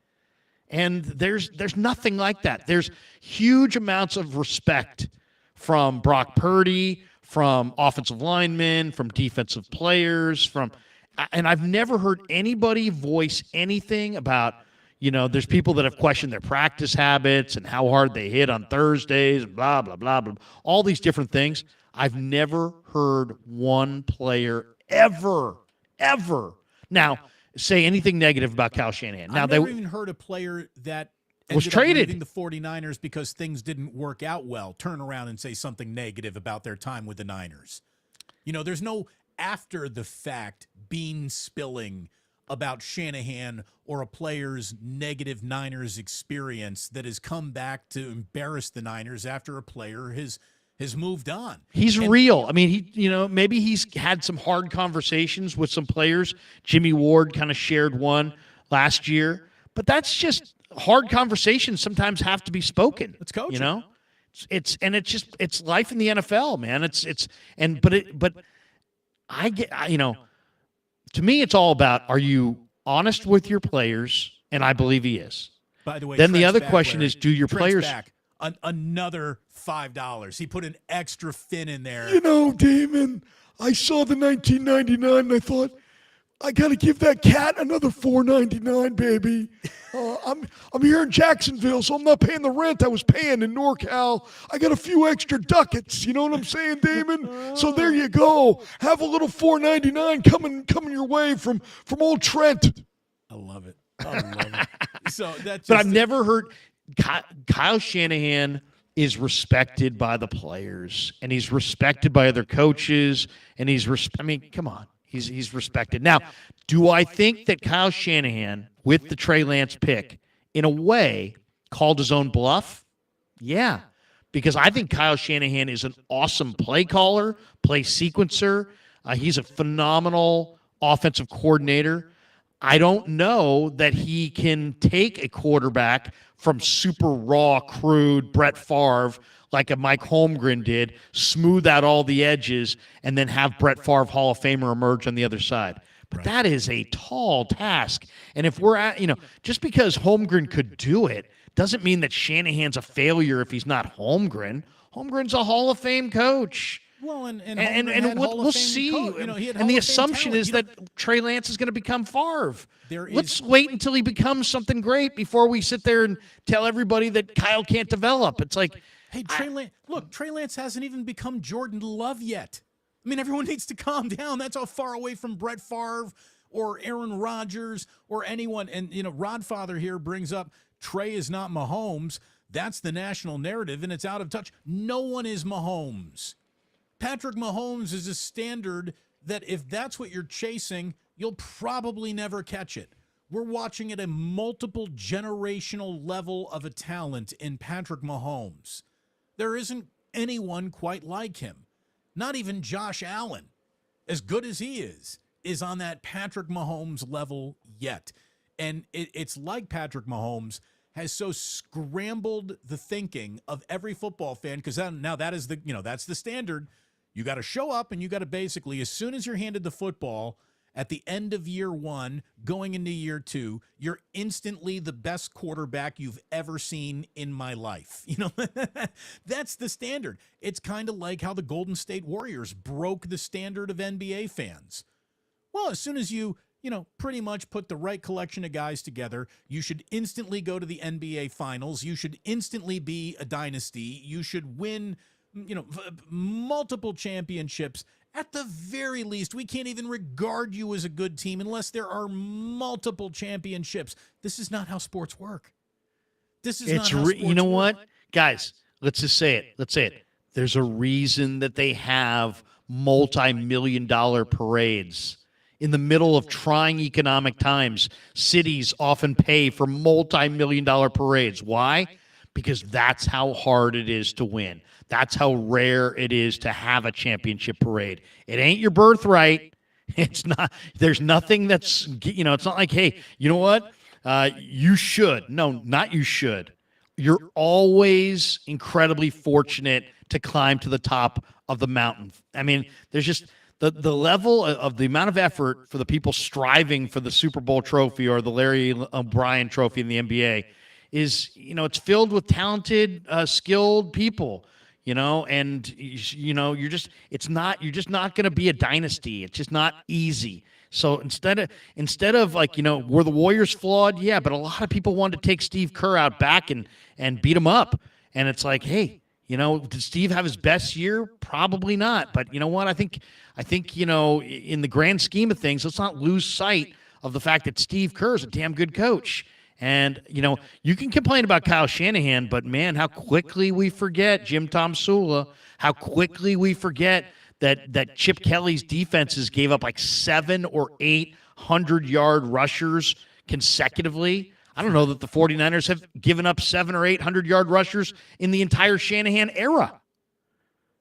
And there's nothing like that. There's huge amounts of respect from Brock Purdy, from offensive linemen, from defensive players, and I've never heard anybody voice anything about, there's people that have questioned their practice habits and how hard they hit on Thursdays, and blah, blah, blah, blah, all these different things. I've never heard one player ever now say anything negative about Kyle Shanahan. Now, I've never even heard a player that was traded leaving the 49ers because things didn't work out well turn around and say something negative about their time with the Niners. There's no after the fact bean spilling about Shanahan or a player's negative Niners experience that has come back to embarrass the Niners after a player has moved on. He's real. I mean, maybe he's had some hard conversations with some players. Jimmy Ward kind of shared one last year, but that's just hard conversations sometimes have to be spoken. It's coaching. It's life in the NFL, man. To me, it's all about, are you honest with your players? And I believe he is. By the way, then the Trent's other back, question Larry. is, do your Trent's players back. Another $5. He put an extra fin in there. Damon, I saw the 1999 and I thought, I got to give that cat another $4.99, baby. I'm here in Jacksonville, so I'm not paying the rent I was paying in NorCal. I got a few extra ducats. You know what I'm saying, Damon? So there you go. Have a little $4.99 coming your way from old Trent. I love it. So that's. But I've never heard Kyle Shanahan is respected by the players, and he's respected by other coaches, and come on. He's respected. Now, do I think that Kyle Shanahan, with the Trey Lance pick, in a way, called his own bluff? Yeah, because I think Kyle Shanahan is an awesome play caller, play sequencer. He's a phenomenal offensive coordinator. I don't know that he can take a quarterback from super raw, crude Brett Favre like a Mike Holmgren did, smooth out all the edges, and then have Brett Favre Hall of Famer emerge on the other side. But that is a tall task. And if we're at, just because Holmgren could do it doesn't mean that Shanahan's a failure if he's not Holmgren. Holmgren's a Hall of Fame coach. Well, and and Homer had Hall we'll of Fame see. he had And Hall the of Fame assumption talent. is that Trey Lance is going to become Favre. There Let's is- wait until he becomes something great before we sit there and tell everybody that Kyle can't develop. It's like, Hey, Trey Lance hasn't even become Jordan Love yet. I mean, everyone needs to calm down. That's how far away from Brett Favre or Aaron Rodgers or anyone. And, Rodfather here brings up Trey is not Mahomes. That's the national narrative, and it's out of touch. No one is Mahomes. Patrick Mahomes is a standard that if that's what you're chasing, you'll probably never catch it. We're watching at a multiple generational level of a talent in Patrick Mahomes. There isn't anyone quite like him. Not even Josh Allen, as good as he is on that Patrick Mahomes level yet. And it's like Patrick Mahomes has so scrambled the thinking of every football fan, because now that is that's the standard. You got to show up, and you got to basically, as soon as you're handed the football at the end of year one, going into year two, you're instantly the best quarterback you've ever seen in my life. That's the standard. It's kind of like how the Golden State Warriors broke the standard of NBA fans. Well, as soon as you pretty much put the right collection of guys together, you should instantly go to the NBA Finals. You should instantly be a dynasty. You should win, multiple championships. At the very least, we can't even regard you as a good team unless there are multiple championships. This is not how sports work. This is not how sports you know work. what? Guys, let's just say it. Let's say it. There's a reason that they have multi-million-dollar parades. In the middle of trying economic times, cities often pay for multi-million-dollar parades. Why? Because that's how hard it is to win. That's how rare it is to have a championship parade. It ain't your birthright. It's not. There's nothing that's, it's not like, hey, you know what? You should. No, not you should. You're always incredibly fortunate to climb to the top of the mountain. I mean, there's just the level of the amount of effort for the people striving for the Super Bowl trophy or the Larry O'Brien trophy in the NBA is, it's filled with talented, skilled people. And you're just not going to be a dynasty. It's just not easy. So instead of like, were the Warriors flawed? Yeah, but a lot of people wanted to take Steve Kerr out back and beat him up. And it's like, hey, did Steve have his best year? Probably not. But you know what? I think in the grand scheme of things, let's not lose sight of the fact that Steve Kerr is a damn good coach. And, you can complain about Kyle Shanahan, but, man, how quickly we forget Jim Tomsula, how quickly we forget that Chip Kelly's defenses gave up like 700 or 800-yard rushers consecutively. I don't know that the 49ers have given up 700 or 800-yard rushers in the entire Shanahan era.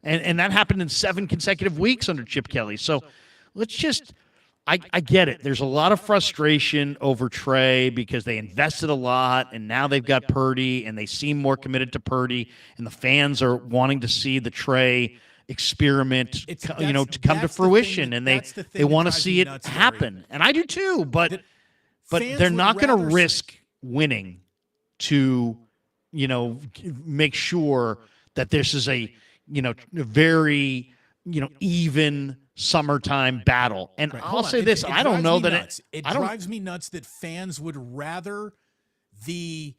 And that happened in 7 consecutive weeks under Chip Kelly. So let's just – I get it. There's a lot of frustration over Trey because they invested a lot, and now they've got Purdy, and they seem more committed to Purdy, and the fans are wanting to see the Trey experiment, to come to fruition, and they want to see it happen. And I do too, but they're not going to risk winning to, make sure that this is a, very, even summertime battle. And I'll say this, I don't know that it drives me nuts that fans would rather the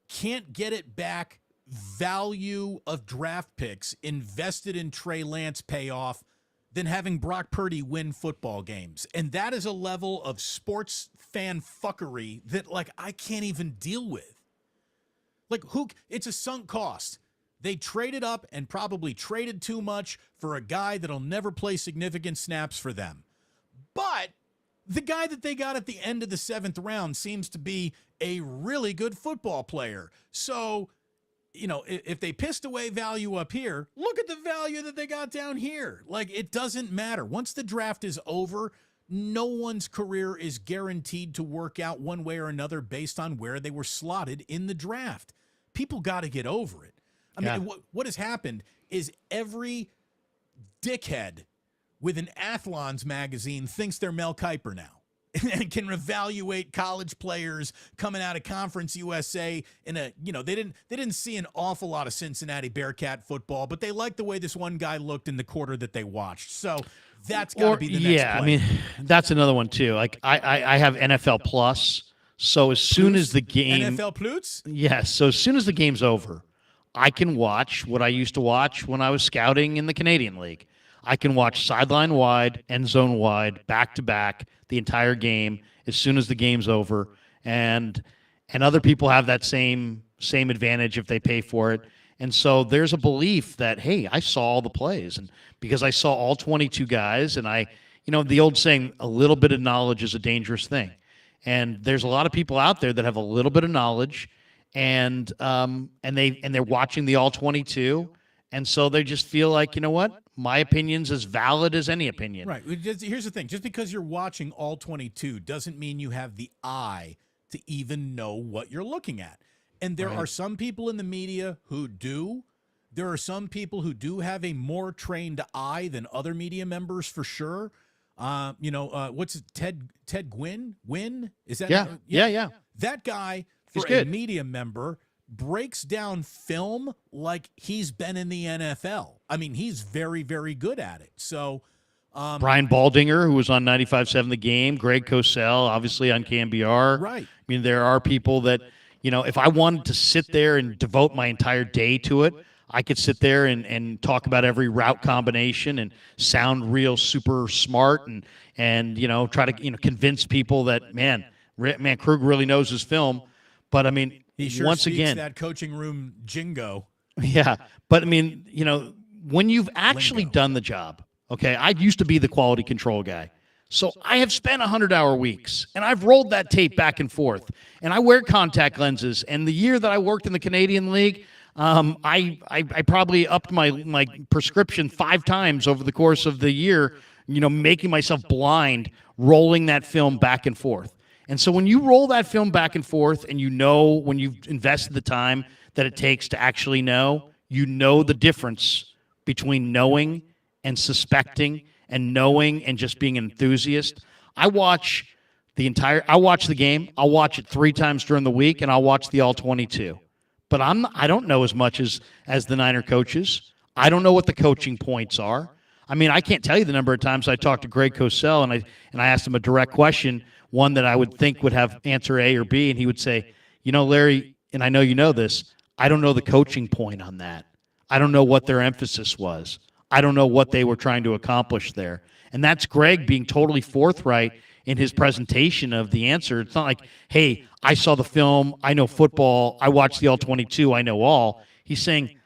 can't get it back value of draft picks invested in Trey Lance payoff than having Brock Purdy win football games. And that is a level of sports fan fuckery that, like, I can't even deal with. Like, it's a sunk cost. They traded up and probably traded too much for a guy that'll never play significant snaps for them. But the guy that they got at the end of the 7th round seems to be a really good football player. So, if they pissed away value up here, look at the value that they got down here. Like, it doesn't matter. Once the draft is over, no one's career is guaranteed to work out one way or another based on where they were slotted in the draft. People got to get over it. I mean, what has happened is every dickhead with an Athlons magazine thinks they're Mel Kiper now. and can evaluate college players coming out of Conference USA in a, they didn't see an awful lot of Cincinnati Bearcat football, but they liked the way this one guy looked in the quarter that they watched. So that's got to be the next play. I mean, that's another one too. Like I have NFL Plus, so as soon as the game NFL Plus? Yes, so as soon as the game's over, I can watch what I used to watch when I was scouting in the Canadian League. I can watch sideline wide, end zone wide, back to back, the entire game as soon as the game's over, and other people have that same advantage if they pay for it. And so there's a belief that, hey, I saw all the plays, and because I saw all 22 guys, and the old saying, a little bit of knowledge is a dangerous thing. And there's a lot of people out there that have a little bit of knowledge, and they're watching the all 22, and so they just feel like, you know what? My opinion's as valid as any opinion. Right. Here's the thing. Just because you're watching all 22 doesn't mean you have the eye to even know what you're looking at. And there are some people in the media who do. There are some people who do have a more trained eye than other media members, for sure. What's it, Ted Gwynn? Wynn? Is that? Yeah. That guy, for a media member, breaks down film like he's been in the NFL. I mean, he's very, very good at it. So, Brian Baldinger, who was on 95.7 The Game, Greg Cosell, obviously on KMBR. Right. I mean, there are people that, if I wanted to sit there and devote my entire day to it, I could sit there and talk about every route combination and sound real super smart and try to convince people that man Krug really knows his film. But I mean, he sure once speaks again, that coaching room jingo. Yeah, but I mean, when you've actually done the job, okay, I used to be the quality control guy. So I have spent 100-hour weeks, and I've rolled that tape back and forth, and I wear contact lenses. And the year that I worked in the Canadian League, I probably upped my prescription 5 times over the course of the year, making myself blind, rolling that film back and forth. And so when you roll that film back and forth and when you've invested the time that it takes to actually know, the difference between knowing and suspecting and knowing and just being an enthusiast. I watch the game. I'll watch it 3 times during the week, and I'll watch the all 22. But I don't know as much as the Niner coaches. I don't know what the coaching points are. I mean, I can't tell you the number of times I talked to Greg Cosell and I asked him a direct question, one that I would think would have answer A or B, and he would say, Larry, and I know you know this, I don't know the coaching point on that. I don't know what their emphasis was. I don't know what they were trying to accomplish there. And that's Greg being totally forthright in his presentation of the answer. It's not like, hey, I saw the film, I know football, I watched the all 22, I know all. He's saying,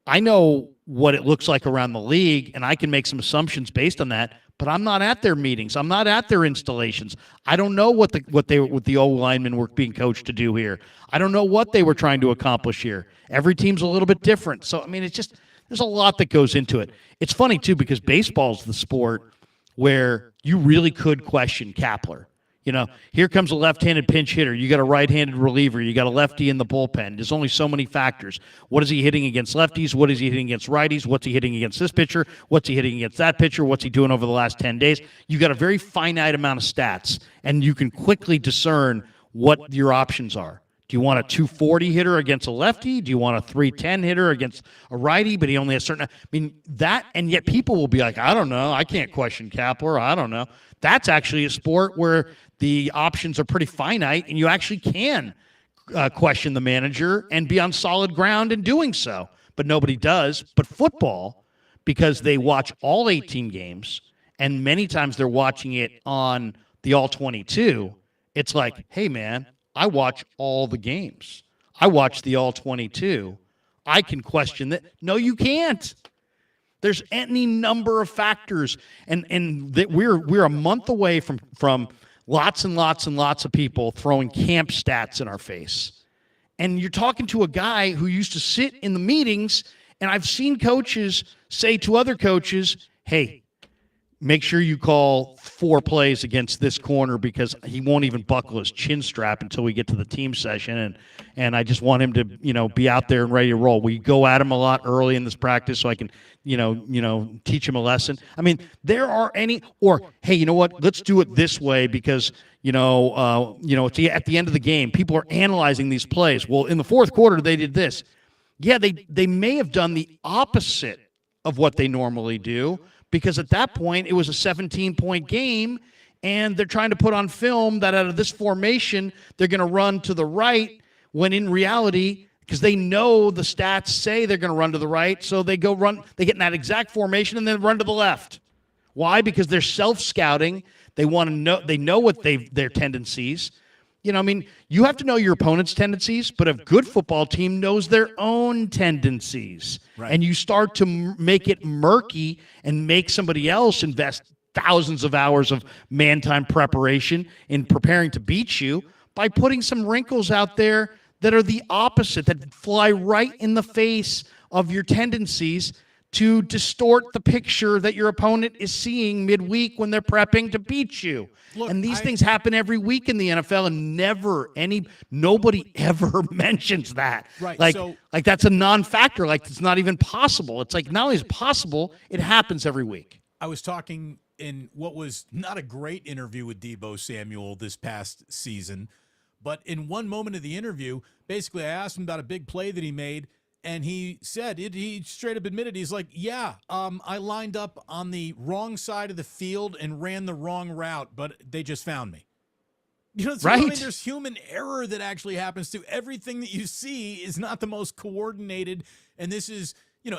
I know what it looks like around the league, and I can make some assumptions based on that, but I'm not at their meetings. I'm not at their installations. I don't know what the old linemen were being coached to do here. I don't know what they were trying to accomplish here. Every team's a little bit different. So, I mean, it's just, there's a lot that goes into it. It's funny, too, because baseball's the sport where you really could question Kapler. Here comes a left-handed pinch hitter. You got a right-handed reliever. You got a lefty in the bullpen. There's only so many factors. What is he hitting against lefties? What is he hitting against righties? What's he hitting against this pitcher? What's he hitting against that pitcher? What's he doing over the last 10 days? You got a very finite amount of stats, and you can quickly discern what your options are. Do you want a 240 hitter against a lefty? Do you want a 310 hitter against a righty, but he only has certain... I mean, that, and yet people will be like, I don't know. I can't question Kapler. I don't know. That's actually a sport where the options are pretty finite, and you actually can question the manager and be on solid ground in doing so. But nobody does. But football, because they watch all 18 games, and many times they're watching it on the all 22, it's like, hey, man, I watch all the games. I watch the all 22. I can question that. No, you can't. There's any number of factors, and that we're a month away from lots and lots and lots of people throwing camp stats in our face. And you're talking to a guy who used to sit in the meetings, and I've seen coaches say to other coaches, hey, make sure you call 4 plays against this corner because he won't even buckle his chin strap until we get to the team session. And I just want him to, be out there and ready to roll. We go at him a lot early in this practice so I can, teach him a lesson. I mean, there are hey, you know what? Let's do it this way because, it's at the end of the game. People are analyzing these plays. Well, in the fourth quarter, they did this. Yeah, they may have done the opposite of what they normally do, because at that point, it was a 17-point game, and they're trying to put on film that out of this formation, they're going to run to the right, when in reality, because they know the stats say they're going to run to the right, so they get in that exact formation and then run to the left. Why? Because they're self-scouting. They want to know. They know what their tendencies. You have to know your opponent's tendencies, but a good football team knows their own tendencies. Right. And you start to make it murky and make somebody else invest thousands of hours of man-time preparation in preparing to beat you by putting some wrinkles out there that are the opposite, that fly right in the face of your tendencies to distort the picture that your opponent is seeing midweek when they're prepping to beat you. Look, and these things happen every week in the NFL, and nobody ever mentions that. Right. Like that's a non-factor. Like it's not even possible. It's like not only is it possible, it happens every week. I was talking in what was not a great interview with Deebo Samuel this past season, but in one moment of the interview, basically I asked him about a big play that he made, and he said, he straight up admitted, he's like, I lined up on the wrong side of the field and ran the wrong route, but they just found me. Right. I mean, there's human error that actually happens to everything that you see is not the most coordinated. And this is,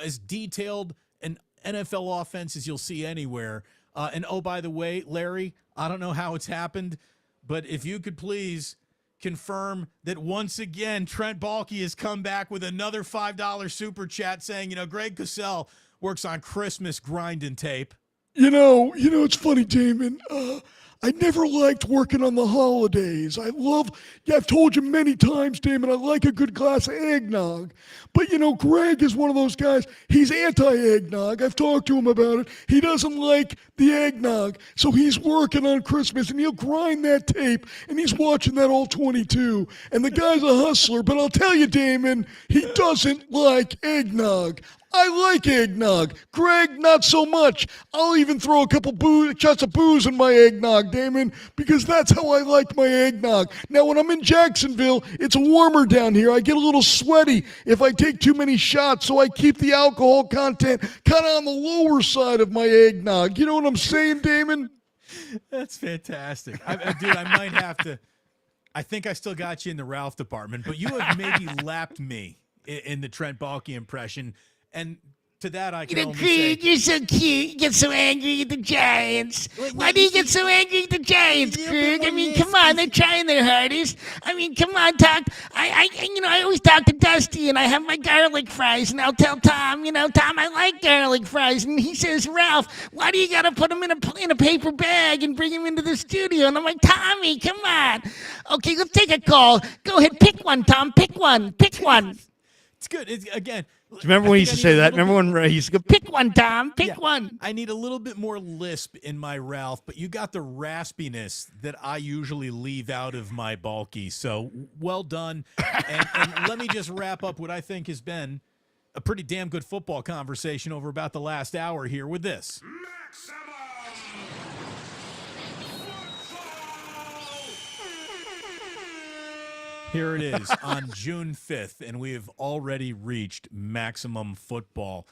as detailed an NFL offense as you'll see anywhere. And oh, by the way, Larry, I don't know how it's happened, but if you could please confirm that once again Trent Baalke has come back with another $5 super chat saying, Greg Cosell works on Christmas grinding tape. It's funny, Damon. I never liked working on the holidays. I've told you many times, Damon, I like a good glass of eggnog. But, Greg is one of those guys, he's anti-eggnog. I've talked to him about it. He doesn't like the eggnog. So he's working on Christmas, and he'll grind that tape, and he's watching that all 22. And the guy's a hustler, but I'll tell you, Damon, he doesn't like eggnog. I like eggnog. Greg, not so much. I'll even throw a couple shots of booze in my eggnog, Damon, because that's how I like my eggnog. Now, when I'm in Jacksonville, it's warmer down here. I get a little sweaty if I take too many shots, so I keep the alcohol content kind of on the lower side of my eggnog. You know what I'm saying, Damon? That's fantastic. Dude, I might have to. I think I still got you in the Ralph department, but you have maybe lapped me in the Trent Baalke impression. And to that, I can only say, You're so cute. You get so angry at the Giants. Why do you get so angry at the Giants, Krug? I mean, come on, they're trying their hardest. I mean, come on, talk. I always talk to Dusty, and I have my garlic fries, and I'll tell Tom, Tom, I like garlic fries, and he says, Ralph, why do you got to put them in a paper bag and bring them into the studio? And I'm like, Tommy, come on. Okay, let's take a call. Go ahead, pick one, Tom. Pick one. it's good. Again. Do you remember when he used to say that? Remember when he used to go, Pick one, Tom. Pick one. I need a little bit more lisp in my Ralph, but you got the raspiness that I usually leave out of my Baalke. So well done. And let me just wrap up what I think has been a pretty damn good football conversation over about the last hour here with this. Here it is on June 5th, and we have already reached maximum football.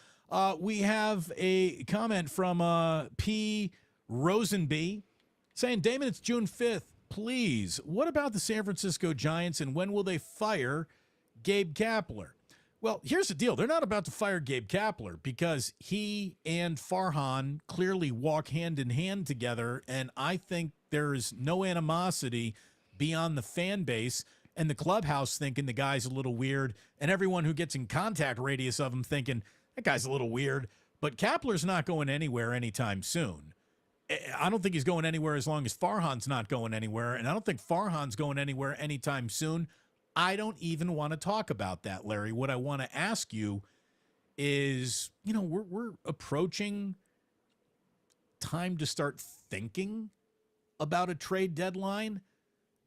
We have a comment from P. Rosenby saying, Damon, it's June 5th. Please, what about the San Francisco Giants, and when will they fire Gabe Kapler? Well, here's the deal. They're not about to fire Gabe Kapler because he and Farhan clearly walk hand in hand together, and I think there is no animosity beyond the fan base and the clubhouse thinking the guy's a little weird, and everyone who gets in contact radius of him thinking that guy's a little weird. But Kapler's not going anywhere anytime soon. I don't think he's going anywhere as long as Farhan's not going anywhere, and I don't think Farhan's going anywhere anytime soon. I don't even want to talk about that, Larry. What I want to ask you is, we're approaching time to start thinking about a trade deadline.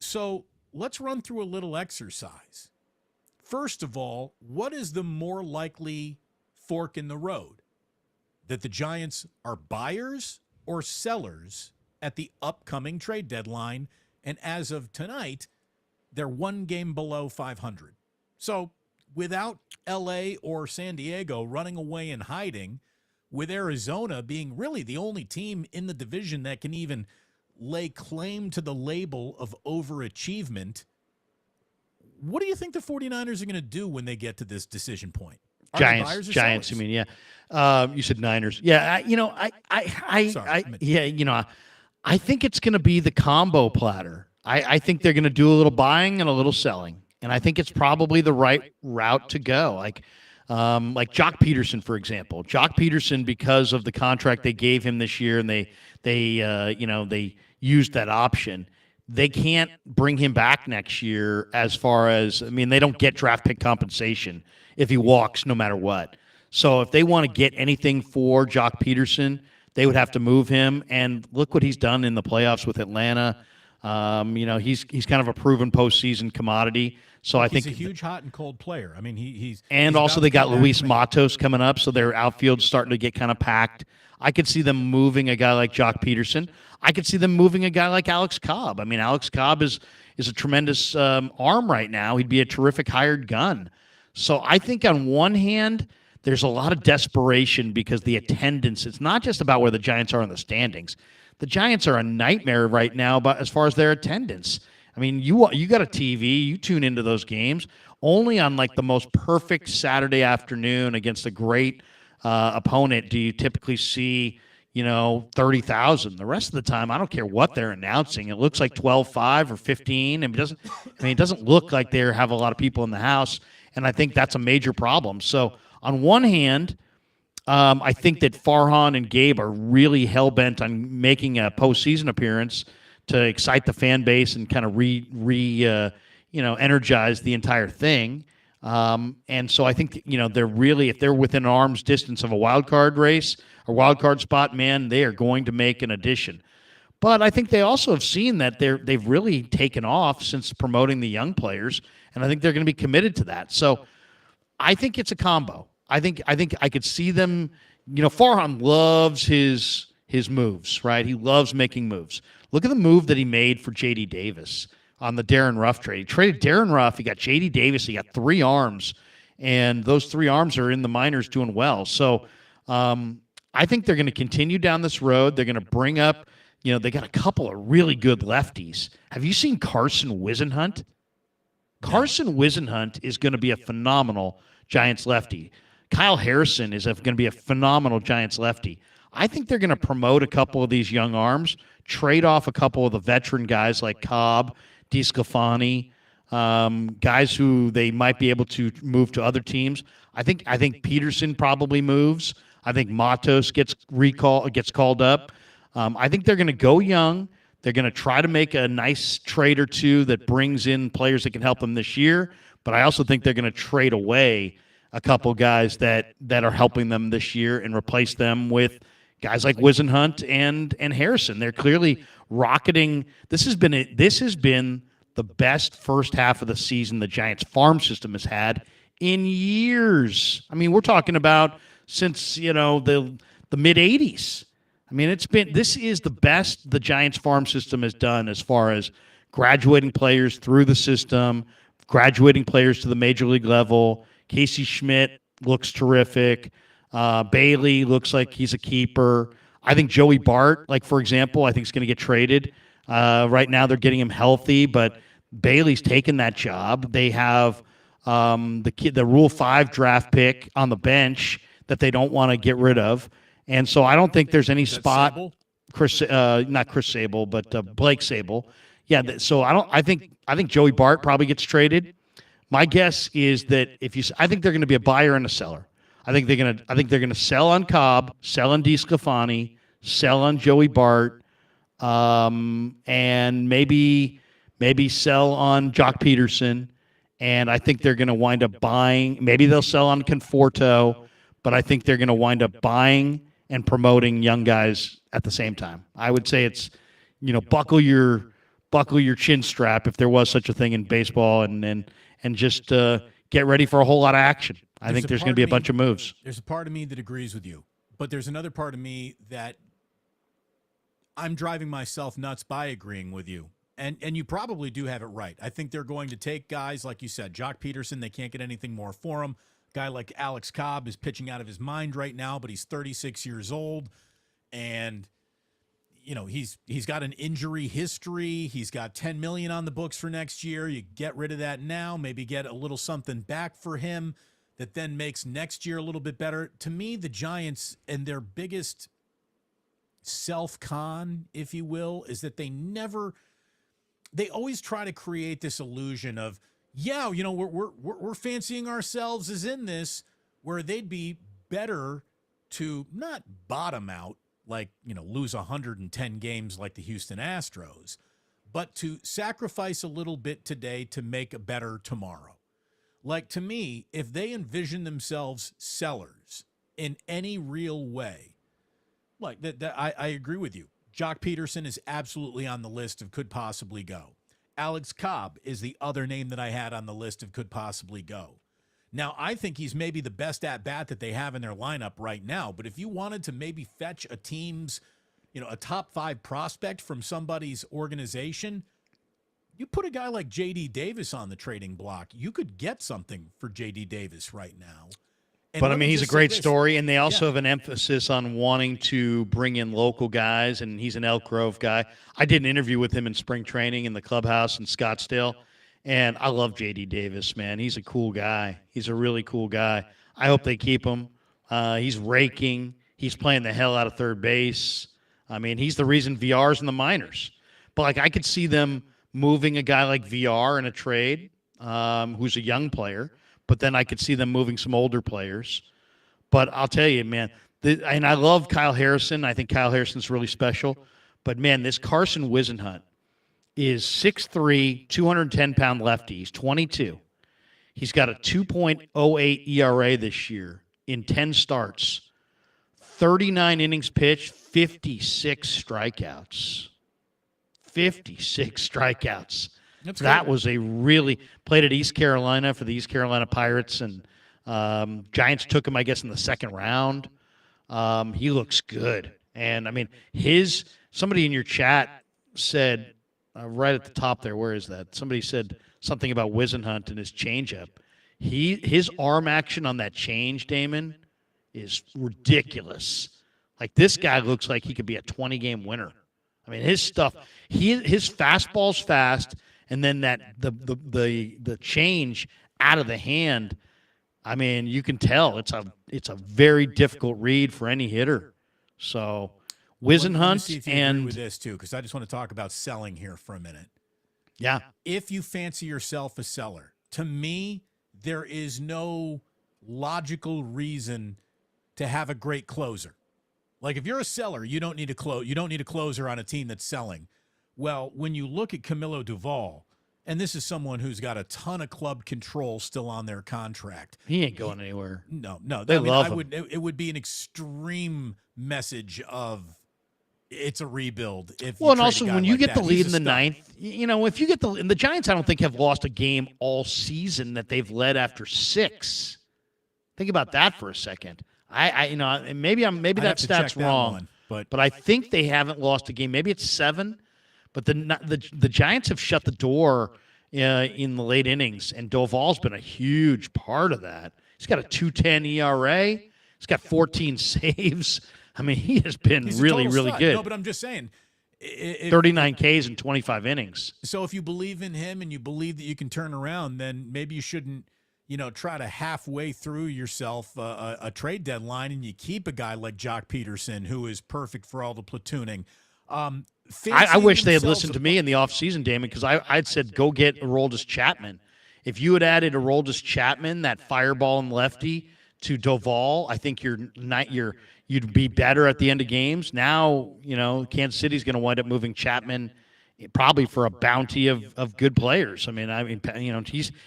So let's run through a little exercise. First of all, what is the more likely fork in the road? That the Giants are buyers or sellers at the upcoming trade deadline? And as of tonight, they're one game below 500. So without LA or San Diego running away and hiding, with Arizona being really the only team in the division that can even lay claim to the label of overachievement, what do you think the 49ers are going to do when they get to this decision point? Are they buyers or Giants. sellers? I mean, yeah. You said Niners. Yeah. I think it's going to be the combo platter. I think they're going to do a little buying and a little selling, and I think it's probably the right route to go. Like Jock Peterson, for example. Jock Peterson, because of the contract they gave him this year, and they used that option. They can't bring him back next year. As far as, I mean, they don't get draft pick compensation if he walks, no matter what. So if they want to get anything for Jock Peterson, they would have to move him. And look what he's done in the playoffs with Atlanta. He's kind of a proven postseason commodity. So I think he's a huge hot and cold player. I mean, he's also they got about to Luis come back. Matos coming up, so their outfield's starting to get kind of packed. I could see them moving a guy like Jock Peterson. I could see them moving a guy like Alex Cobb. I mean, Alex Cobb is a tremendous arm right now. He'd be a terrific hired gun. So I think on one hand, there's a lot of desperation because the attendance, it's not just about where the Giants are in the standings. The Giants are a nightmare right now as far as their attendance. I mean, you got a TV, you tune into those games. Only on like the most perfect Saturday afternoon against a great opponent do you typically see, 30,000. The rest of the time, I don't care what they're announcing. It looks like 12-5 or 15, and it doesn't look like they have a lot of people in the house, and I think that's a major problem. So on one hand, I think that Farhan and Gabe are really hell-bent on making a postseason appearance to excite the fan base and kind of energize the entire thing. And so I think, they're really, if they're within arm's distance of a wild card race or wild card spot, man, they are going to make an addition. But I think they also have seen that they've really taken off since promoting the young players, and I think they're going to be committed to that. So I think it's a combo. I think I could see them. Farhan loves his moves, right? He loves making moves. Look at the move that he made for J.D. Davis on the Darren Ruff trade. He traded Darren Ruff. He got J.D. Davis. He got 3 arms, and those 3 arms are in the minors doing well. So I think they're going to continue down this road. They're going to bring up, they got a couple of really good lefties. Have you seen Carson Wisenhunt? Carson Wisenhunt is going to be a phenomenal Giants lefty. Kyle Harrison is going to be a phenomenal Giants lefty. I think they're going to promote a couple of these young arms, trade off a couple of the veteran guys like Cobb, DeSclafani, guys who they might be able to move to other teams. I think Peterson probably moves. I think Matos gets called up. I think they're going to go young. They're going to try to make a nice trade or two that brings in players that can help them this year. But I also think they're going to trade away a couple guys that are helping them this year and replace them with guys like Wisenhunt and Harrison. They're clearly rocketing. This has been the best first half of the season the Giants farm system has had in years. I mean, we're talking about since the mid '80s. I mean, this is the best the Giants farm system has done as far as graduating players through the system, graduating players to the major league level. Casey Schmidt looks terrific. Bailey looks like he's a keeper. I think Joey Bart, for example, I think is going to get traded. Right now they're getting him healthy, but Bailey's taken that job. They have the Rule 5 draft pick on the bench that they don't want to get rid of. And so I don't think there's any spot. Sable? Not Chris Sable, but Blake Sable. Yeah. So I think Joey Bart probably gets traded. My guess is that I think they're going to be a buyer and a seller. I think they're going to sell on Cobb, sell on DeSclafani, sell on Joey Bart, and maybe sell on Jock Peterson. And I think they're going to wind up buying. Maybe they'll sell on Conforto, but I think they're going to wind up buying and promoting young guys at the same time. I would say it's, buckle your chin strap if there was such a thing in baseball, and just get ready for a whole lot of action. I think there's going to be a bunch of moves. There's a part of me that agrees with you, but there's another part of me that I'm driving myself nuts by agreeing with you. And you probably do have it right. I think they're going to take guys, like you said, Jock Peterson, they can't get anything more for him. Guy like Alex Cobb is pitching out of his mind right now, but he's 36 years old. And, he's got an injury history. He's got $10 million on the books for next year. You get rid of that now, maybe get a little something back for him that then makes next year a little bit better. To me, the Giants and their biggest self-con, if you will, is that they always try to create this illusion of, we're fancying ourselves as in this, where they'd be better to not bottom out, like, lose 110 games like the Houston Astros, but to sacrifice a little bit today to make a better tomorrow. Like, to me, if they envision themselves sellers in any real way, like I agree with you. Jock Peterson is absolutely on the list of could possibly go. Alex Cobb is the other name that I had on the list of could possibly go. Now, I think he's maybe the best at-bat that they have in their lineup right now, but if you wanted to maybe fetch a team's, a top 5 prospect from somebody's organization, you put a guy like J.D. Davis on the trading block. You could get something for J.D. Davis right now. But, he's a great story, and they also have an emphasis on wanting to bring in local guys, and he's an Elk Grove guy. I did an interview with him in spring training in the clubhouse in Scottsdale, and I love J.D. Davis, man. He's a cool guy. He's a really cool guy. I hope they keep him. He's raking. He's playing the hell out of third base. He's the reason VR's in the minors. But, I could see them moving a guy like VR in a trade, who's a young player. But then I could see them moving some older players. But I'll tell you, man, and I love Kyle Harrison. I think Kyle Harrison's really special. But, man, this Carson Whisenhunt is 6'3", 210-pound lefty. He's 22. He's got a 2.08 ERA this year in 10 starts, 39 innings pitched, 56 strikeouts. 56 strikeouts. That was a really played at East Carolina for the East Carolina Pirates, and Giants took him, I guess, in the second round. He looks good, and somebody in your chat said right at the top there. Where is that? Somebody said something about Whisenhunt and his changeup. His arm action on that change, Damon, is ridiculous. Like, this guy looks like he could be a 20-game winner. His stuff. His fastball's fast. And then the change out of the hand, you can tell it's a very difficult read for any hitter. So Whisenhunt and with this too, because I just want to talk about selling here for a minute. Yeah, if you fancy yourself a seller, to me, there is no logical reason to have a great closer. Like, if you're a seller, you don't need a closer on a team that's selling. Well, when you look at Camilo Duvall, and this is someone who's got a ton of club control still on their contract. He ain't going anywhere. No. They love him. It would be an extreme message of it's a rebuild. And also when you get the lead in the ninth, if you get the Giants, I don't think have lost a game all season that they've led after 6. Think about that for a second. Maybe that stat's wrong, but I think they haven't lost a game. Maybe it's 7. But the Giants have shut the door in the late innings, and Duvall's been a huge part of that. He's got a 2.10 ERA. He's got 14 saves. He has been really, really good. No, but I'm just saying. 39 Ks in 25 innings. So if you believe in him and you believe that you can turn around, then maybe you shouldn't, try to halfway through yourself a trade deadline and you keep a guy like Jock Peterson, who is perfect for all the platooning. I wish they had listened to me in the offseason, Damon, because I'd said go get Aroldis Chapman. If you had added Aroldis Chapman, that fireball and lefty, to Duvall, I think you'd be better at the end of games. Now, Kansas City's going to wind up moving Chapman probably for a bounty of good players.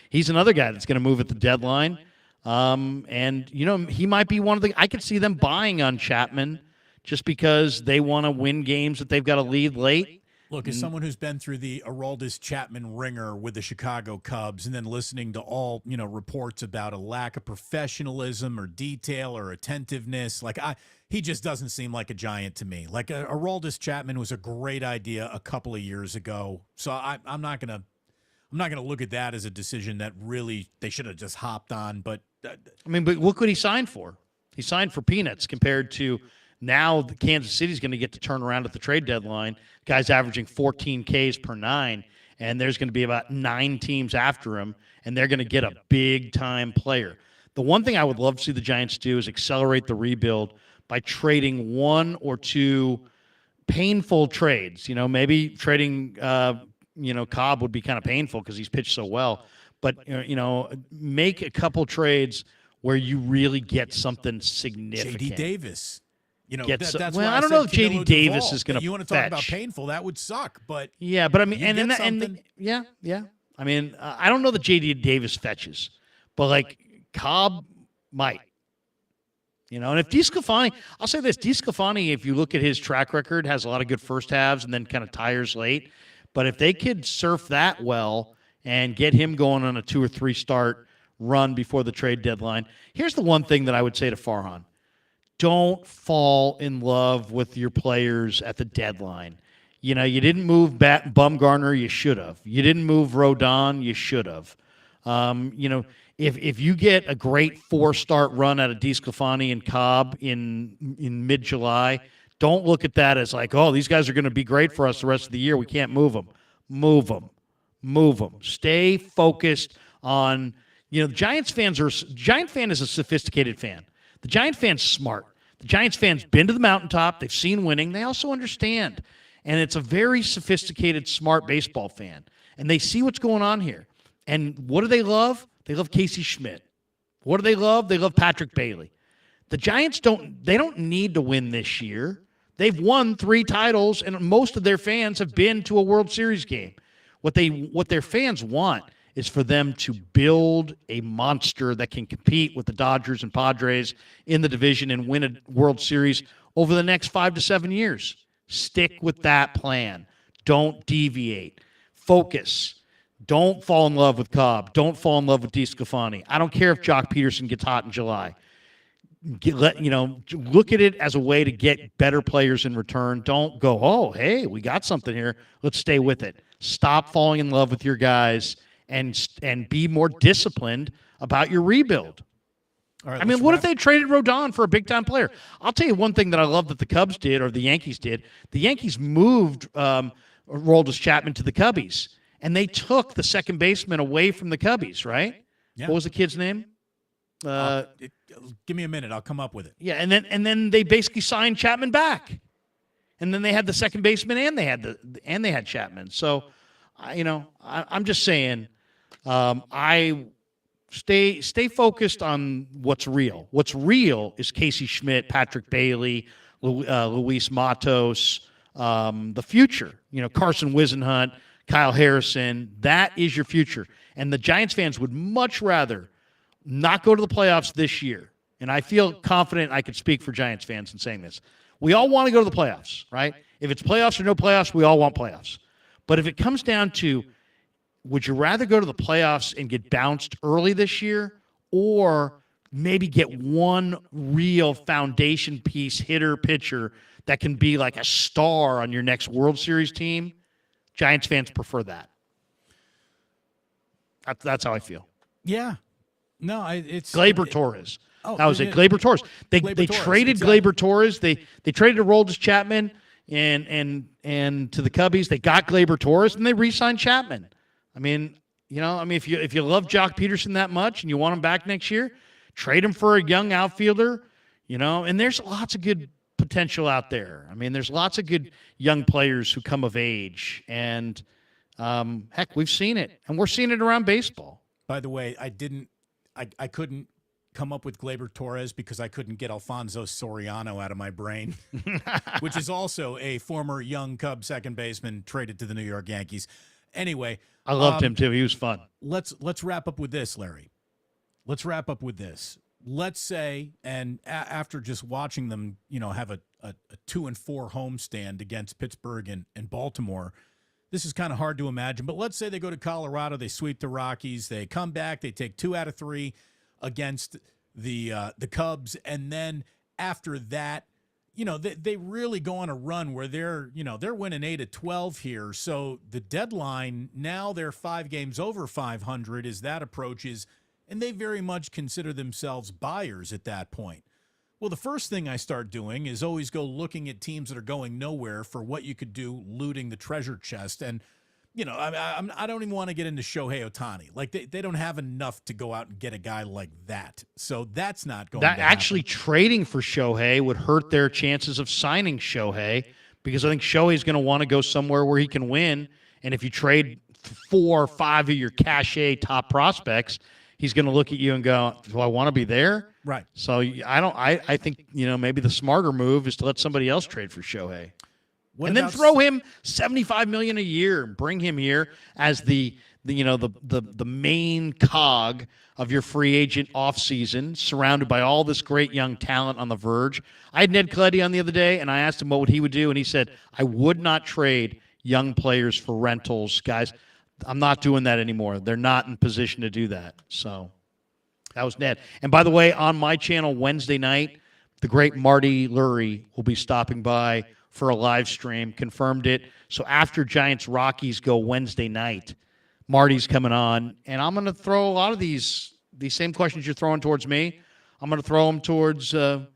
He's another guy that's going to move at the deadline. He might be one of the – I could see them buying on Chapman just because they want to win games that they've got to lead late. Look, as someone who's been through the Aroldis Chapman ringer with the Chicago Cubs and then listening to all, reports about a lack of professionalism or detail or attentiveness, he just doesn't seem like a Giant to me. Like Aroldis Chapman was a great idea a couple of years ago. So I'm not going to look at that as a decision that really they should have just hopped on, but but look what he signed for. He signed for peanuts compared to now the Kansas City's going to get to turn around at the trade deadline. Guy's averaging 14 Ks per 9, and there's going to be about 9 teams after him, and they're going to get a big-time player. The one thing I would love to see the Giants do is accelerate the rebuild by trading 1 or 2 painful trades. Maybe trading, Cobb would be kind of painful because he's pitched so well. But, make a couple trades where you really get something significant. J.D. Davis. That's well, why I don't know if said J.D. Canelo Davis Duvall. is going to You want to talk about painful? That would suck. But yeah, but I mean, I don't know that J.D. Davis fetches, but Cobb might. And if DeSclafani, I'll say this: DeSclafani, if you look at his track record, has a lot of good first halves and then kind of tires late. But if they could surf that well and get him going on a 2 or 3 start run before the trade deadline, here's the one thing that I would say to Farhan. Don't fall in love with your players at the deadline. You didn't move Bumgarner, you should have. You didn't move Rodon, you should have. If you get a great 4-start run out of DeSclafani and Cobb in mid-July, don't look at that as these guys are going to be great for us the rest of the year. We can't move them. Move them. Stay focused on, Giant fan is a sophisticated fan. The Giant fan's smart. The Giants fan's been to the mountaintop. They've seen winning. They also understand. And it's a very sophisticated, smart baseball fan. And they see what's going on here. And what do they love? They love Casey Schmidt. What do they love? They love Patrick Bailey. The Giants don't need to win this year. They've won 3 titles, and most of their fans have been to a World Series game. What their fans want is for them to build a monster that can compete with the Dodgers and Padres in the division and win a World Series over the next 5 to 7 years. Stick with that plan. Don't deviate. Focus. Don't fall in love with Cobb. Don't fall in love with DeSclafani. I don't care if Jock Peterson gets hot in July. Look at it as a way to get better players in return. Don't go, oh, hey, we got something here. Let's stay with it. Stop falling in love with your guys and be more disciplined about your rebuild. All right, what if they traded Rodon for a big-time player? I'll tell you one thing that I love that the Cubs did or the Yankees did. The Yankees moved Aroldis Chapman to the Cubbies, and they took the second baseman away from the Cubbies, right? Yeah. What was the kid's name? Give me a minute. I'll come up with it. Yeah, and then they basically signed Chapman back, and then they had the second baseman and they had Chapman. So, I'm just saying, I stay focused on what's real. What's real is Casey Schmidt, Patrick Bailey, Luis Matos, the future. Carson Whisenhunt, Kyle Harrison. That is your future, and the Giants fans would much rather not go to the playoffs this year. And I feel confident I could speak for Giants fans in saying this. We all want to go to the playoffs, right? If it's playoffs or no playoffs, we all want playoffs. But if it comes down to, would you rather go to the playoffs and get bounced early this year, or maybe get one real foundation piece hitter, pitcher that can be like a star on your next World Series team? Giants fans prefer that. That's how I feel. Yeah. No, it's Gleyber Torres. Oh, that was yeah. it. Gleyber Torres. They Gleyber Torres, traded exactly. Gleyber Torres. They traded Aroldis Chapman and to the Cubbies. They got Gleyber Torres and they re-signed Chapman. If you love Jock Peterson that much and you want him back next year, trade him for a young outfielder. And there's lots of good potential out there. There's lots of good young players who come of age, and heck, we've seen it, and we're seeing it around baseball. By the way, I couldn't come up with Gleyber Torres because I couldn't get Alfonso Soriano out of my brain, which is also a former young Cub second baseman traded to the New York Yankees. Anyway, I loved him too. He was fun. Let's wrap up with this, Larry. Let's wrap up with this. Let's say, and after just watching them, have a a 2-4 homestand against Pittsburgh and Baltimore. This is kind of hard to imagine, but let's say they go to Colorado, they sweep the Rockies, they come back, they take 2 out of 3 against the Cubs, and then after that, they really go on a run where they're winning 8 of 12 here. So the deadline, now they're 5 games over 500 as that approaches, and they very much consider themselves buyers at that point. Well, the first thing I start doing is always go looking at teams that are going nowhere for what you could do looting the treasure chest. And, I don't even want to get into Shohei Ohtani. Like, they don't have enough to go out and get a guy like that. So that's not going to happen. Actually, trading for Shohei would hurt their chances of signing Shohei, because I think Shohei's going to want to go somewhere where he can win. And if you trade 4 or 5 of your cachet top prospects, he's going to look at you and go, do I want to be there? Right. So I think, maybe the smarter move is to let somebody else trade for Shohei. Then throw him $75 million a year and bring him here as the main cog of your free agent offseason, surrounded by all this great young talent on the verge. I had Ned Colletti on the other day, and I asked him what he would do, and he said, I would not trade young players for rentals. Guys, I'm not doing that anymore. They're not in position to do that. So that was Ned. And by the way, on my channel Wednesday night, the great Marty Lurie will be stopping by for a live stream, confirmed it. So after Giants-Rockies go Wednesday night, Marty's coming on, and I'm going to throw a lot of these same questions you're throwing towards me. I'm going to throw them towards Martin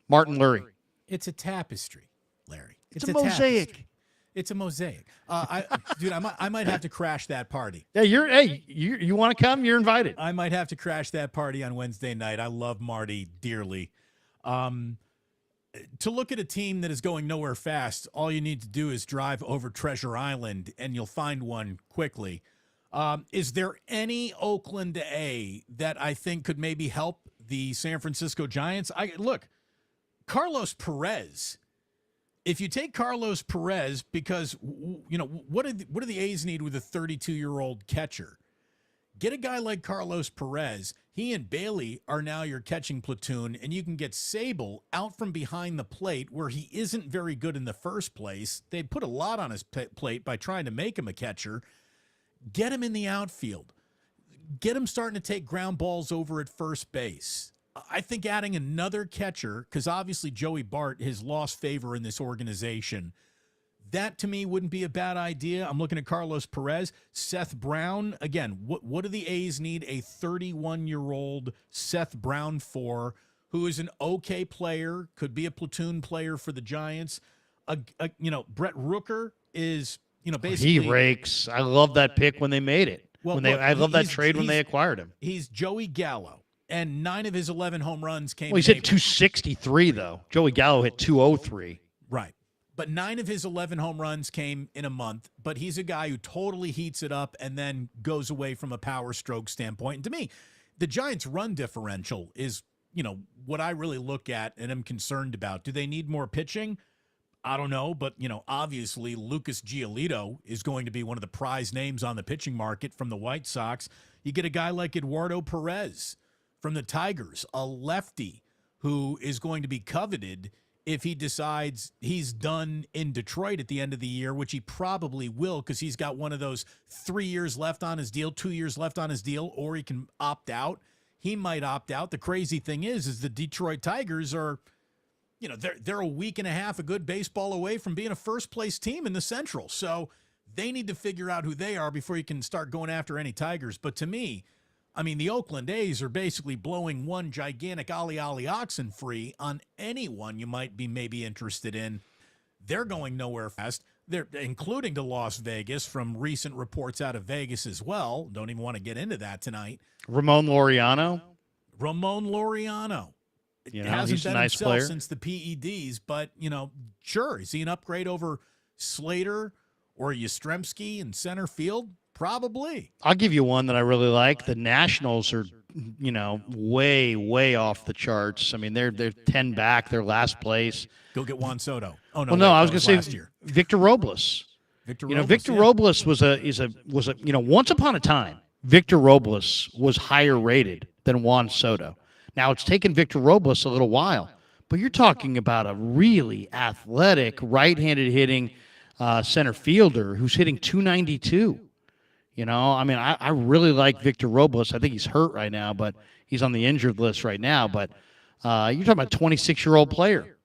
Lurie. It's a tapestry, Larry. It's a mosaic. Tapestry. It's a mosaic. I might have to crash that party. Yeah, you want to come? You're invited. I might have to crash that party on Wednesday night. I love Marty dearly. To look at a team that is going nowhere fast, all you need to do is drive over Treasure Island, and you'll find one quickly. Is there any Oakland A that I think could maybe help the San Francisco Giants? Look, Carlos Perez. If you take Carlos Perez, because what do the A's need with a 32-year-old catcher? Get a guy like Carlos Perez. He and Bailey are now your catching platoon, and you can get Sable out from behind the plate where he isn't very good in the first place. They put a lot on his plate by trying to make him a catcher. Get him in the outfield. Get him starting to take ground balls over at first base. I think adding another catcher, because obviously Joey Bart has lost favor in this organization, that to me wouldn't be a bad idea. I'm looking at Carlos Perez. Seth Brown, again, what do the A's need a 31-year-old Seth Brown for, who is an okay player, could be a platoon player for the Giants? Brett Rooker is, basically. He rakes. I love that pick when they made it. Well, I love that trade when they acquired him. He's Joey Gallo, and 9 of his 11 home runs came. Well, he's hit 263 though. Joey Gallo hit 203. Right. But 9 of his 11 home runs came in a month, but he's a guy who totally heats it up and then goes away from a power stroke standpoint. And to me, the Giants' run differential is, what I really look at and am concerned about. Do they need more pitching? I don't know, but, obviously Lucas Giolito is going to be one of the prize names on the pitching market from the White Sox. You get a guy like Eduardo Perez from the Tigers, a lefty who is going to be coveted if he decides he's done in Detroit at the end of the year, which he probably will, because he's got one of those 3 years left on his deal, 2 years left on his deal, or he can opt out. He might opt out. The crazy thing is the Detroit Tigers are, they're a week and a half of good baseball away from being a first-place team in the Central. So they need to figure out who they are before you can start going after any Tigers. But to me, the Oakland A's are basically blowing one gigantic ollie oxen free on anyone you might be maybe interested in. They're going nowhere fast. They're including to Las Vegas from recent reports out of Vegas as well. Don't even want to get into that tonight. Ramon Laureano. Hasn't he's been a nice himself player since the PEDs, but, sure. Is he an upgrade over Slater or Yastrzemski in center field? Probably. I'll give you one that I really like. The Nationals are, way off the charts. They're 10 back. They're last place. Go get Juan Soto. Oh no! Well, no, I was going to say Victor Robles. Victor Robles was a once upon a time, Victor Robles was higher rated than Juan Soto. Now it's taken Victor Robles a little while, but you're talking about a really athletic, right-handed hitting center fielder who's hitting 292. You know, I mean, I really like Victor Robles. I think he's hurt right now, but he's on the injured list right now. But you're talking about a 26-year-old player.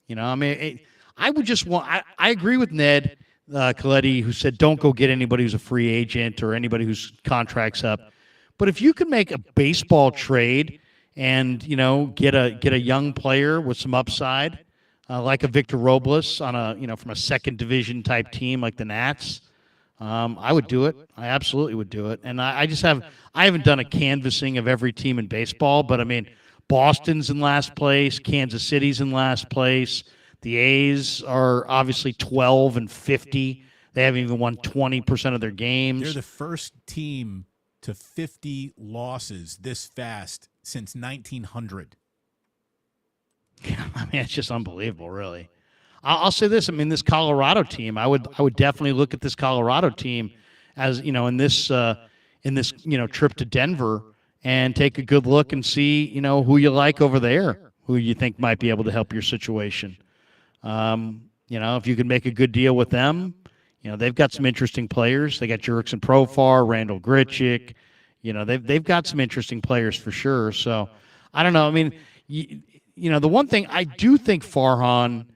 You know, I mean, I would just want – I agree with Ned Coletti, who said don't go get anybody who's a free agent or anybody whose contract's up. But if you can make a baseball trade and, you know, get a young player with some upside, like a Victor Robles on a, you know, from a second division type team like the Nats, I would do it. I absolutely would do it. And I haven't done a canvassing of every team in baseball, but I mean, Boston's in last place, Kansas City's in last place. The A's are obviously 12-50. They haven't even won 20% of their games. They're the first team to 50 losses this fast since 1900. Yeah, I mean, it's just unbelievable, really. I'll say this. I mean, this Colorado team, I would definitely look at this Colorado team as, you know, in this you know, trip to Denver and take a good look and see, you know, who you like over there, who you think might be able to help your situation. You know, if you can make a good deal with them, you know, they've got some interesting players. They got Jurickson Profar, Randall Grichuk. You know, they've got some interesting players for sure. So, I don't know. I mean, you know, the one thing I do think Farhan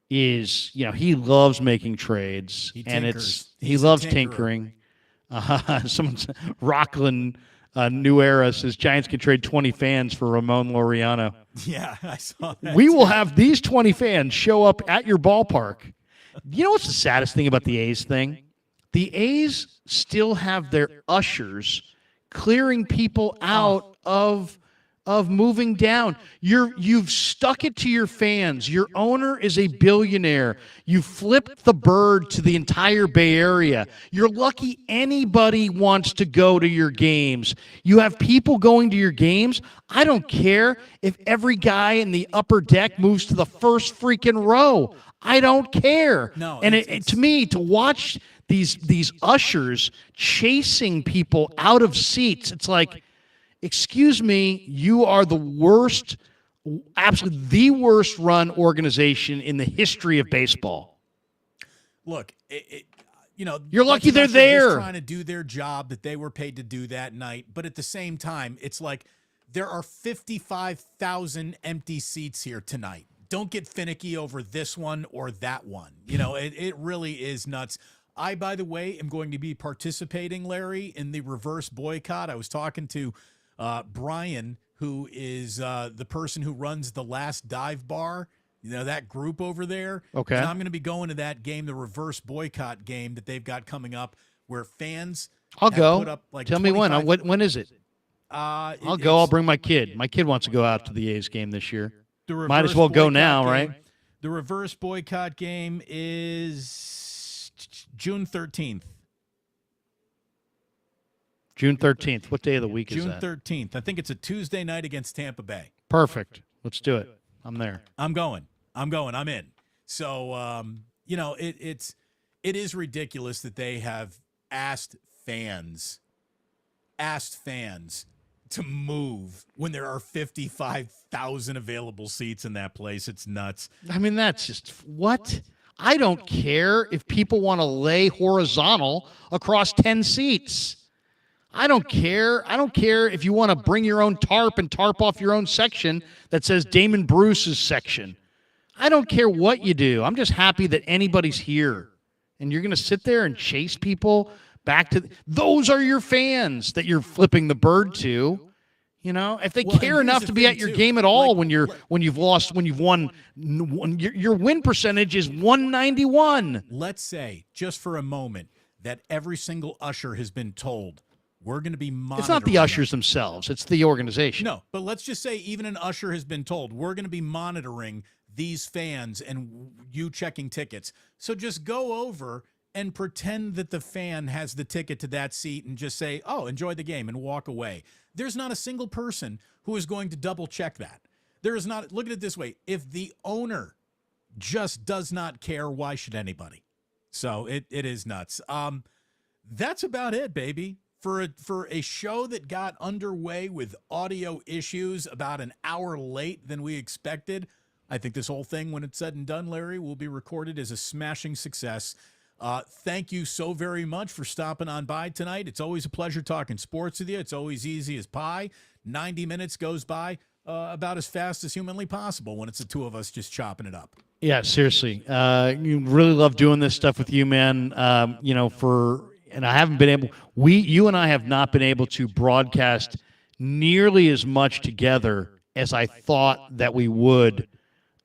is, you know, he loves making trades, and he loves tinkering. Someone's Rockland New Era says Giants can trade 20 fans for Ramon Laureano. Yeah, I saw that. We will have these 20 fans show up at your ballpark. You know what's the saddest thing about the A's thing? The A's still have their ushers clearing people out of moving down. You've stuck it to your fans. Your owner is a billionaire. You flipped the bird to the entire Bay Area. You're lucky anybody wants to go to your games. You have people going to your games. I don't care if every guy in the upper deck moves to the first freaking row. I don't care. No, and to me, to watch these ushers chasing people out of seats, it's like, excuse me, you are the worst, absolutely the worst run organization in the history of baseball. Look, you know, you're lucky they're Bucks are just there. trying to do their job that they were paid to do that night. But at the same time, it's like there are 55,000 empty seats here tonight. Don't get finicky over this one or that one. You know, it really is nuts. I, by the way, am going to be participating, Larry, in the reverse boycott. I was talking to Brian, who is the person who runs the Last Dive Bar, you know, that group over there. Okay. And I'm going to be going to that game, the reverse boycott game that they've got coming up, where fans I'll have go. put up like Tell me when. 25 When is it? I'll go. I'll bring my kid. My kid wants to go out to the A's game this year. Might as well go now, right? The reverse boycott game is June 13th. June 13th. What day of the week is June that? 13th. I think it's a Tuesday night against Tampa Bay. Perfect. Let's do it. I'm there. I'm going. I'm in. So, you know, it is ridiculous that they have asked fans to move when there are 55,000 available seats in that place. It's nuts. I mean, that's just what? I don't care if people want to lay horizontal across 10 seats. I don't care. I don't care if you want to bring your own tarp and tarp off your own section that says Damon Bruce's section. I don't care what you do. I'm just happy that anybody's here. And you're going to sit there and chase people back to those are your fans that you're flipping the bird to. You know, if they care enough to be at your game at all, when you've won, your win percentage is 191. Let's say, just for a moment, that every single usher has been told, we're going to be monitoring. It's not the ushers themselves. It's the organization. No, but let's just say even an usher has been told, we're going to be monitoring these fans and you checking tickets. So just go over and pretend that the fan has the ticket to that seat and just say, oh, enjoy the game, and walk away. There's not a single person who is going to double check that. There is not. Look at it this way. If the owner just does not care, why should anybody? So it is nuts. That's about it, baby. For a show that got underway with audio issues about an hour late than we expected, I think this whole thing, when it's said and done, Larry, will be recorded as a smashing success. Thank you so very much for stopping on by tonight. It's always a pleasure talking sports with you. It's always easy as pie. 90 minutes goes by about as fast as humanly possible when it's the two of us just chopping it up. Yeah, seriously. You really love doing this stuff with you, man. And I haven't been able, you and I have not been able to broadcast nearly as much together as I thought that we would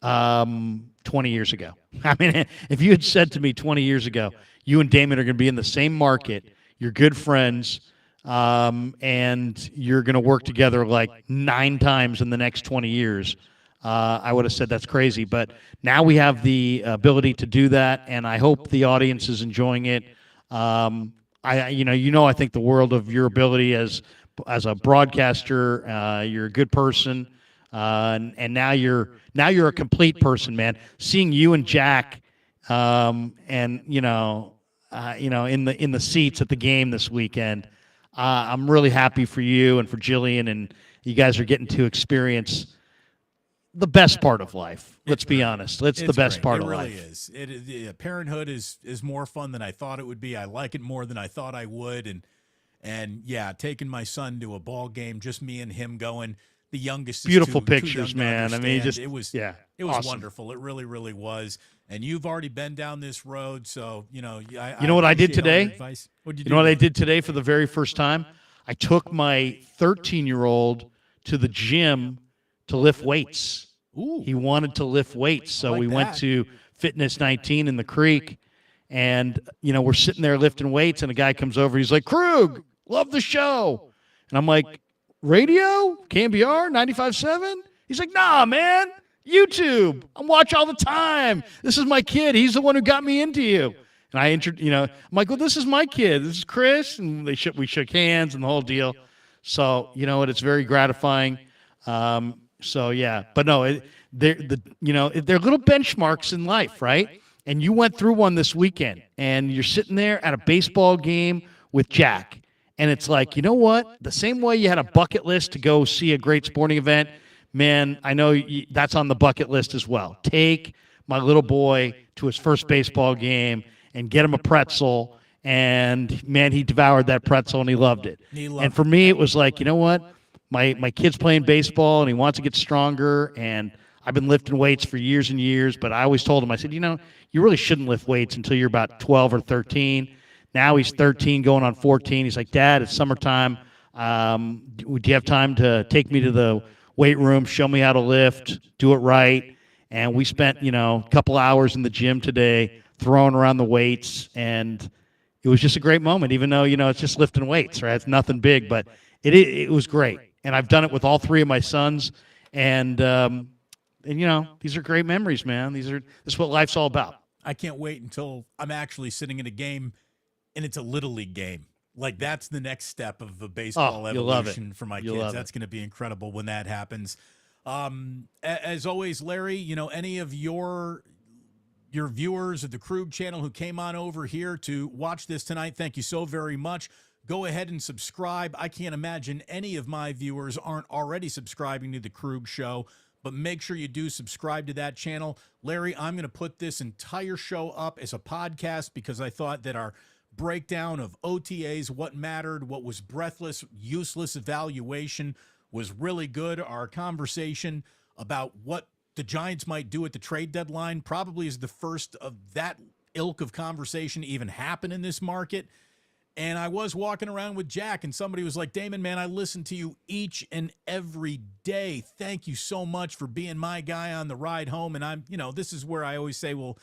20 years ago. I mean, if you had said to me 20 years ago, you and Damon are going to be in the same market, you're good friends, and you're going to work together like 9 times in the next 20 years, I would have said that's crazy. But now we have the ability to do that, and I hope the audience is enjoying it. I think the world of your ability as a broadcaster. You're a good person, and now you're a complete person, man. Seeing you and Jack, in the seats at the game this weekend, I'm really happy for you and for Jillian, and you guys are getting to experience the best part of life. Let's be honest. It's the best part of life. It really is. Parenthood is more fun than I thought it would be. I like it more than I thought I would. And yeah, taking my son to a ball game, just me and him going. The youngest is beautiful too pictures, young to man. I mean, understand. It was awesome. wonderful. It really, really was. And you've already been down this road, so you know what I did today? What'd you do? You know what I did today for the very first time? I took my 13-year-old to the gym to lift weights. Ooh. He wanted to lift weights, so we went to Fitness 19 in the creek, and we're sitting there lifting weights, and a guy comes over. He's like, "Krug, love the show," and I'm like, "Radio, KMBR 95.7." He's like, "Nah, man, YouTube. I watch all the time. This is my kid. He's the one who got me into you." And I'm like, "Well, this is my kid. This is Chris," and we shook hands and the whole deal. So you know what? It's very gratifying. So yeah, but no, they're little benchmarks in life, right? And you went through one this weekend, and you're sitting there at a baseball game with Jack, and it's like, you know what? The same way you had a bucket list to go see a great sporting event, man, I know that's on the bucket list as well. Take my little boy to his first baseball game and get him a pretzel, and man, he devoured that pretzel and he loved it. And for me, it was like, you know what? My kid's playing baseball and he wants to get stronger, and I've been lifting weights for years and years, but I always told him, I said, you really shouldn't lift weights until you're about 12 or 13. Now he's 13 going on 14. He's like, "Dad, it's summertime. Do you have time to take me to the weight room, show me how to lift, do it right?" And we spent, a couple hours in the gym today throwing around the weights, and it was just a great moment, even though, it's just lifting weights, right? It's nothing big, but it was great. And I've done it with all 3 of my sons, and these are great memories, man. This is what life's all about. I can't wait until I'm actually sitting in a game and it's a Little League game. Like, that's the next step of the baseball evolution for my kids. That's going to be incredible when that happens. As always, Larry, any of your viewers of the Krug channel who came on over here to watch this tonight, thank you so very much. Go ahead and subscribe. I can't imagine any of my viewers aren't already subscribing to the Krug Show, but make sure you do subscribe to that channel. Larry, I'm going to put this entire show up as a podcast because I thought that our breakdown of OTAs, what mattered, what was breathless, useless evaluation was really good. Our conversation about what the Giants might do at the trade deadline probably is the first of that ilk of conversation to even happen in this market. And I was walking around with Jack, and somebody was like, "Damon, man, I listen to you each and every day. Thank you so much for being my guy on the ride home." And I'm, this is where I always say, well,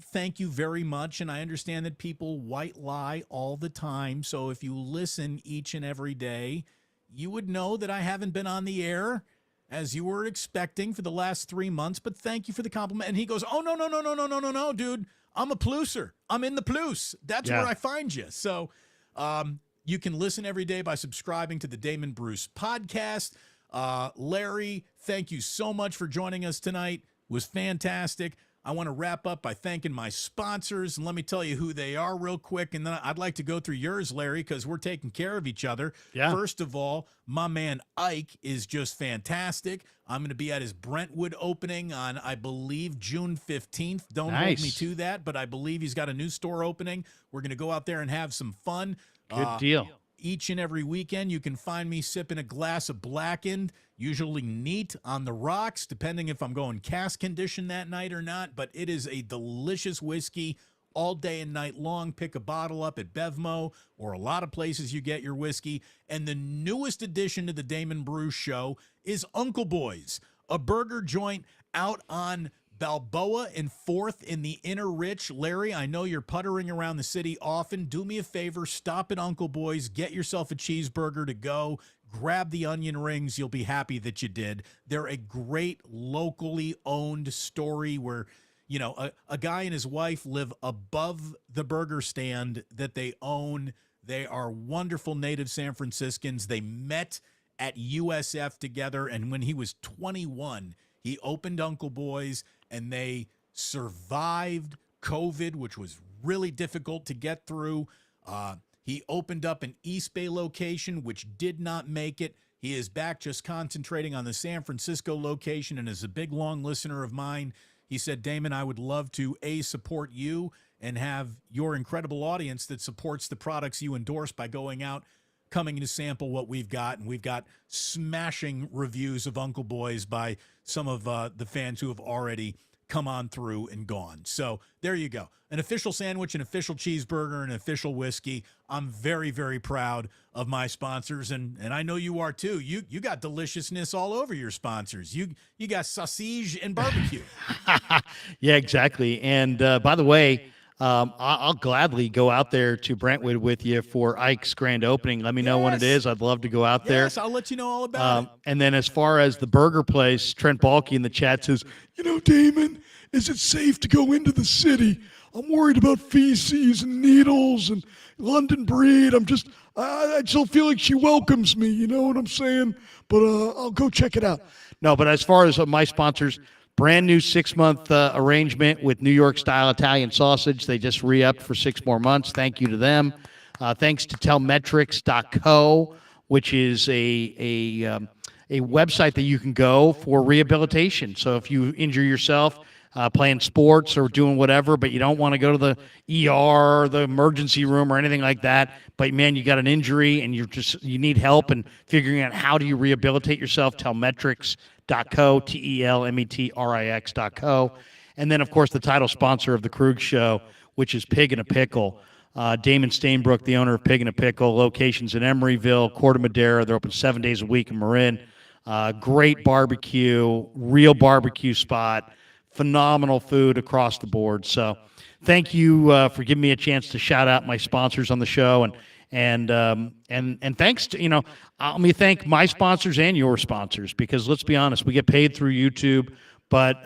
thank you very much. And I understand that people white lie all the time. So if you listen each and every day, you would know that I haven't been on the air as you were expecting for the last 3 months. But thank you for the compliment. And he goes, "Oh, no, dude. I'm a pluser. I'm in the plus. That's where I find you." So you can listen every day by subscribing to the Damon Bruce podcast. Larry, thank you so much for joining us tonight. It was fantastic. I want to wrap up by thanking my sponsors, and let me tell you who they are real quick, and then I'd like to go through yours, Larry, because we're taking care of each other. Yeah. First of all, my man Ike is just fantastic. I'm going to be at his Brentwood opening on, I believe, June 15th. Don't hold me Nice. to that, but I believe he's got a new store opening. We're going to go out there and have some fun. Good deal. Each and every weekend, you can find me sipping a glass of blackened, usually neat on the rocks, depending if I'm going cask condition that night or not. But it is a delicious whiskey all day and night long. Pick a bottle up at Bevmo or a lot of places you get your whiskey. And the newest addition to the Damon Brew Show is Uncle Boys, a burger joint out on Balboa and 4th in the Inner Rich. Larry, I know you're puttering around the city often. Do me a favor, stop at Uncle Boy's, get yourself a cheeseburger to go, grab the onion rings. You'll be happy that you did. They're a great locally owned story where, you know, a guy and his wife live above the burger stand that they own. They are wonderful native San Franciscans. They met at USF together, and when he was 21, he opened Uncle Boy's, and they survived COVID, which was really difficult to get through. He opened up an East Bay location, which did not make it. He is back just concentrating on the San Francisco location, and as a big, long listener of mine, he said, Damon, I would love to, A, support you and have your incredible audience that supports the products you endorse by going out, coming to sample what we've got. And we've got smashing reviews of Uncle Boy's by some of the fans who have already come on through and gone. So there you go. An official sandwich, an official cheeseburger, an official whiskey. I'm very, very proud of my sponsors, and I know you are too. You got deliciousness all over your sponsors. You got sausage and barbecue. Yeah, exactly. And by the way, I'll gladly go out there to Brentwood with you for Ike's grand opening. Let me know when it Yes. is. I'd love to go out there. Yes, I'll let you know all about it. And then as far as the burger place, Trent Balky in the chat says, You know, Damon, is it safe to go into the city? I'm worried about feces and needles and London breed. I still feel like she welcomes me. You know what I'm saying? But I'll go check it out. no, but as far as my sponsors, brand new 6-month arrangement with New York style Italian sausage. They just re-upped for 6 more months. Thank you to them. Thanks to Telmetrics.co, which is a website that you can go for rehabilitation. So if you injure yourself playing sports or doing whatever, but you don't want to go to the ER or the emergency room or anything like that, but man, you got an injury and you need help in figuring out how do you rehabilitate yourself, Telmetrics.co, Telmetrix.co. And then, of course, the title sponsor of the Krug Show, which is Pig in a Pickle. Damon Stainbrook, the owner of Pig in a Pickle, locations in Emeryville, Corte Madera. They're open 7 days a week in Marin. Great barbecue, real barbecue spot, phenomenal food across the board. So thank you for giving me a chance to shout out my sponsors on the show. And thanks to, let me thank my sponsors and your sponsors, because let's be honest, we get paid through YouTube, but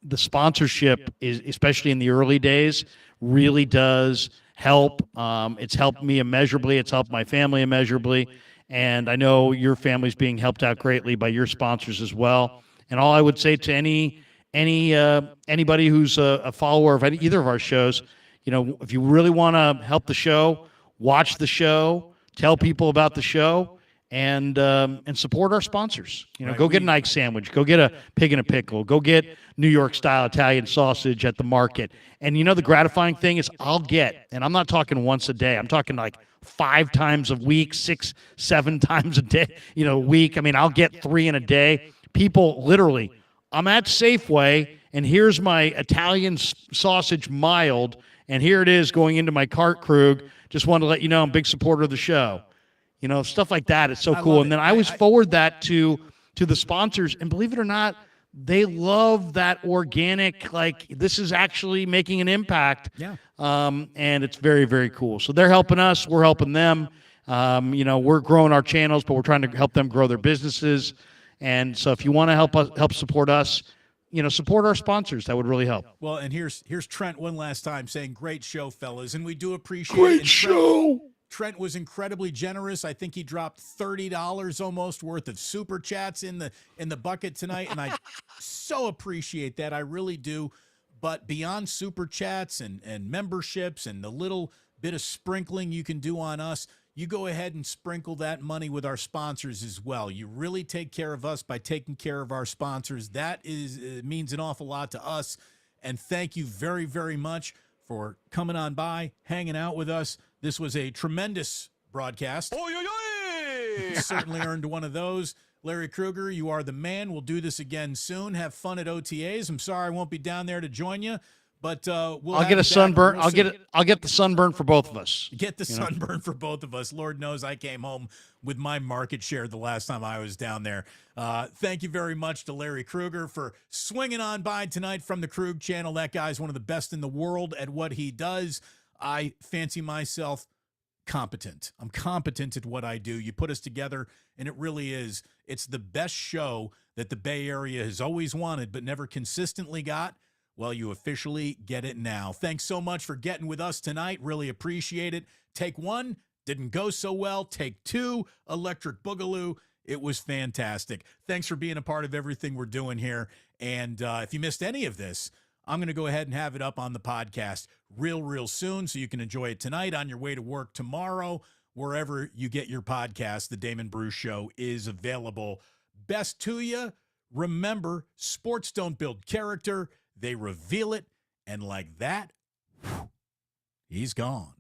the sponsorship is, especially in the early days, really does help. It's helped me immeasurably. It's helped my family immeasurably. And I know your family's being helped out greatly by your sponsors as well. And all I would say to anybody who's a follower of either of our shows, if you really want to help the show, watch the show, tell people about the show, and support our sponsors. Right. Go get an Ike sandwich, go get a Pig in a Pickle, go get New York style Italian sausage at the market. And the gratifying thing is I'll get, and I'm not talking once a day, I'm talking like 5 times a week, 6, 7 times a day, a week. I mean, I'll get 3 in a day. People literally, I'm at Safeway, and here's my Italian sausage mild, and here it is going into my cart, Krug. Just wanted to let you know I'm a big supporter of the show. Stuff like that. It's so cool. And then I always forward that to the sponsors, and believe it or not, they love that organic, like this is actually making an impact. Yeah. And it's very, very cool. So they're helping us. We're helping them. We're growing our channels, but we're trying to help them grow their businesses. And so if you want to help support us, support our sponsors. That would really help. Well, and here's Trent one last time saying, great show, fellas. And we do appreciate it. Great And show. Trent was incredibly generous. I think he dropped $30 almost worth of super chats in the bucket tonight, and I so appreciate that. I really do. But beyond super chats and memberships and the little bit of sprinkling you can do on us, you go ahead and sprinkle that money with our sponsors as well. You really take care of us by taking care of our sponsors. That means an awful lot to us. And thank you very, very much for coming on by, hanging out with us. This was a tremendous broadcast. Certainly earned one of those. Larry Krueger, you are the man. We'll do this again soon. Have fun at OTAs. I'm sorry I won't be down there to join you, but we'll I'll get a sunburn. I'll get the sunburn for both of us. Get the sunburn for both of us. Lord knows I came home with my market share the last time I was down there. Thank you very much to Larry Krueger for swinging on by tonight from the Krug channel. That guy's one of the best in the world at what he does. I fancy myself competent. I'm competent at what I do. You put us together, and it really is. It's the best show that the Bay Area has always wanted but never consistently got. Well, you officially get it now. Thanks so much for getting with us tonight. Really appreciate it. Take one, didn't go so well. Take two, Electric Boogaloo. It was fantastic. Thanks for being a part of everything we're doing here. And if you missed any of this, I'm going to go ahead and have it up on the podcast real soon so you can enjoy it tonight, on your way to work tomorrow, wherever you get your podcast. The Damon Bruce Show is available. Best to you. Remember, sports don't build character. They reveal it. And like that, he's gone.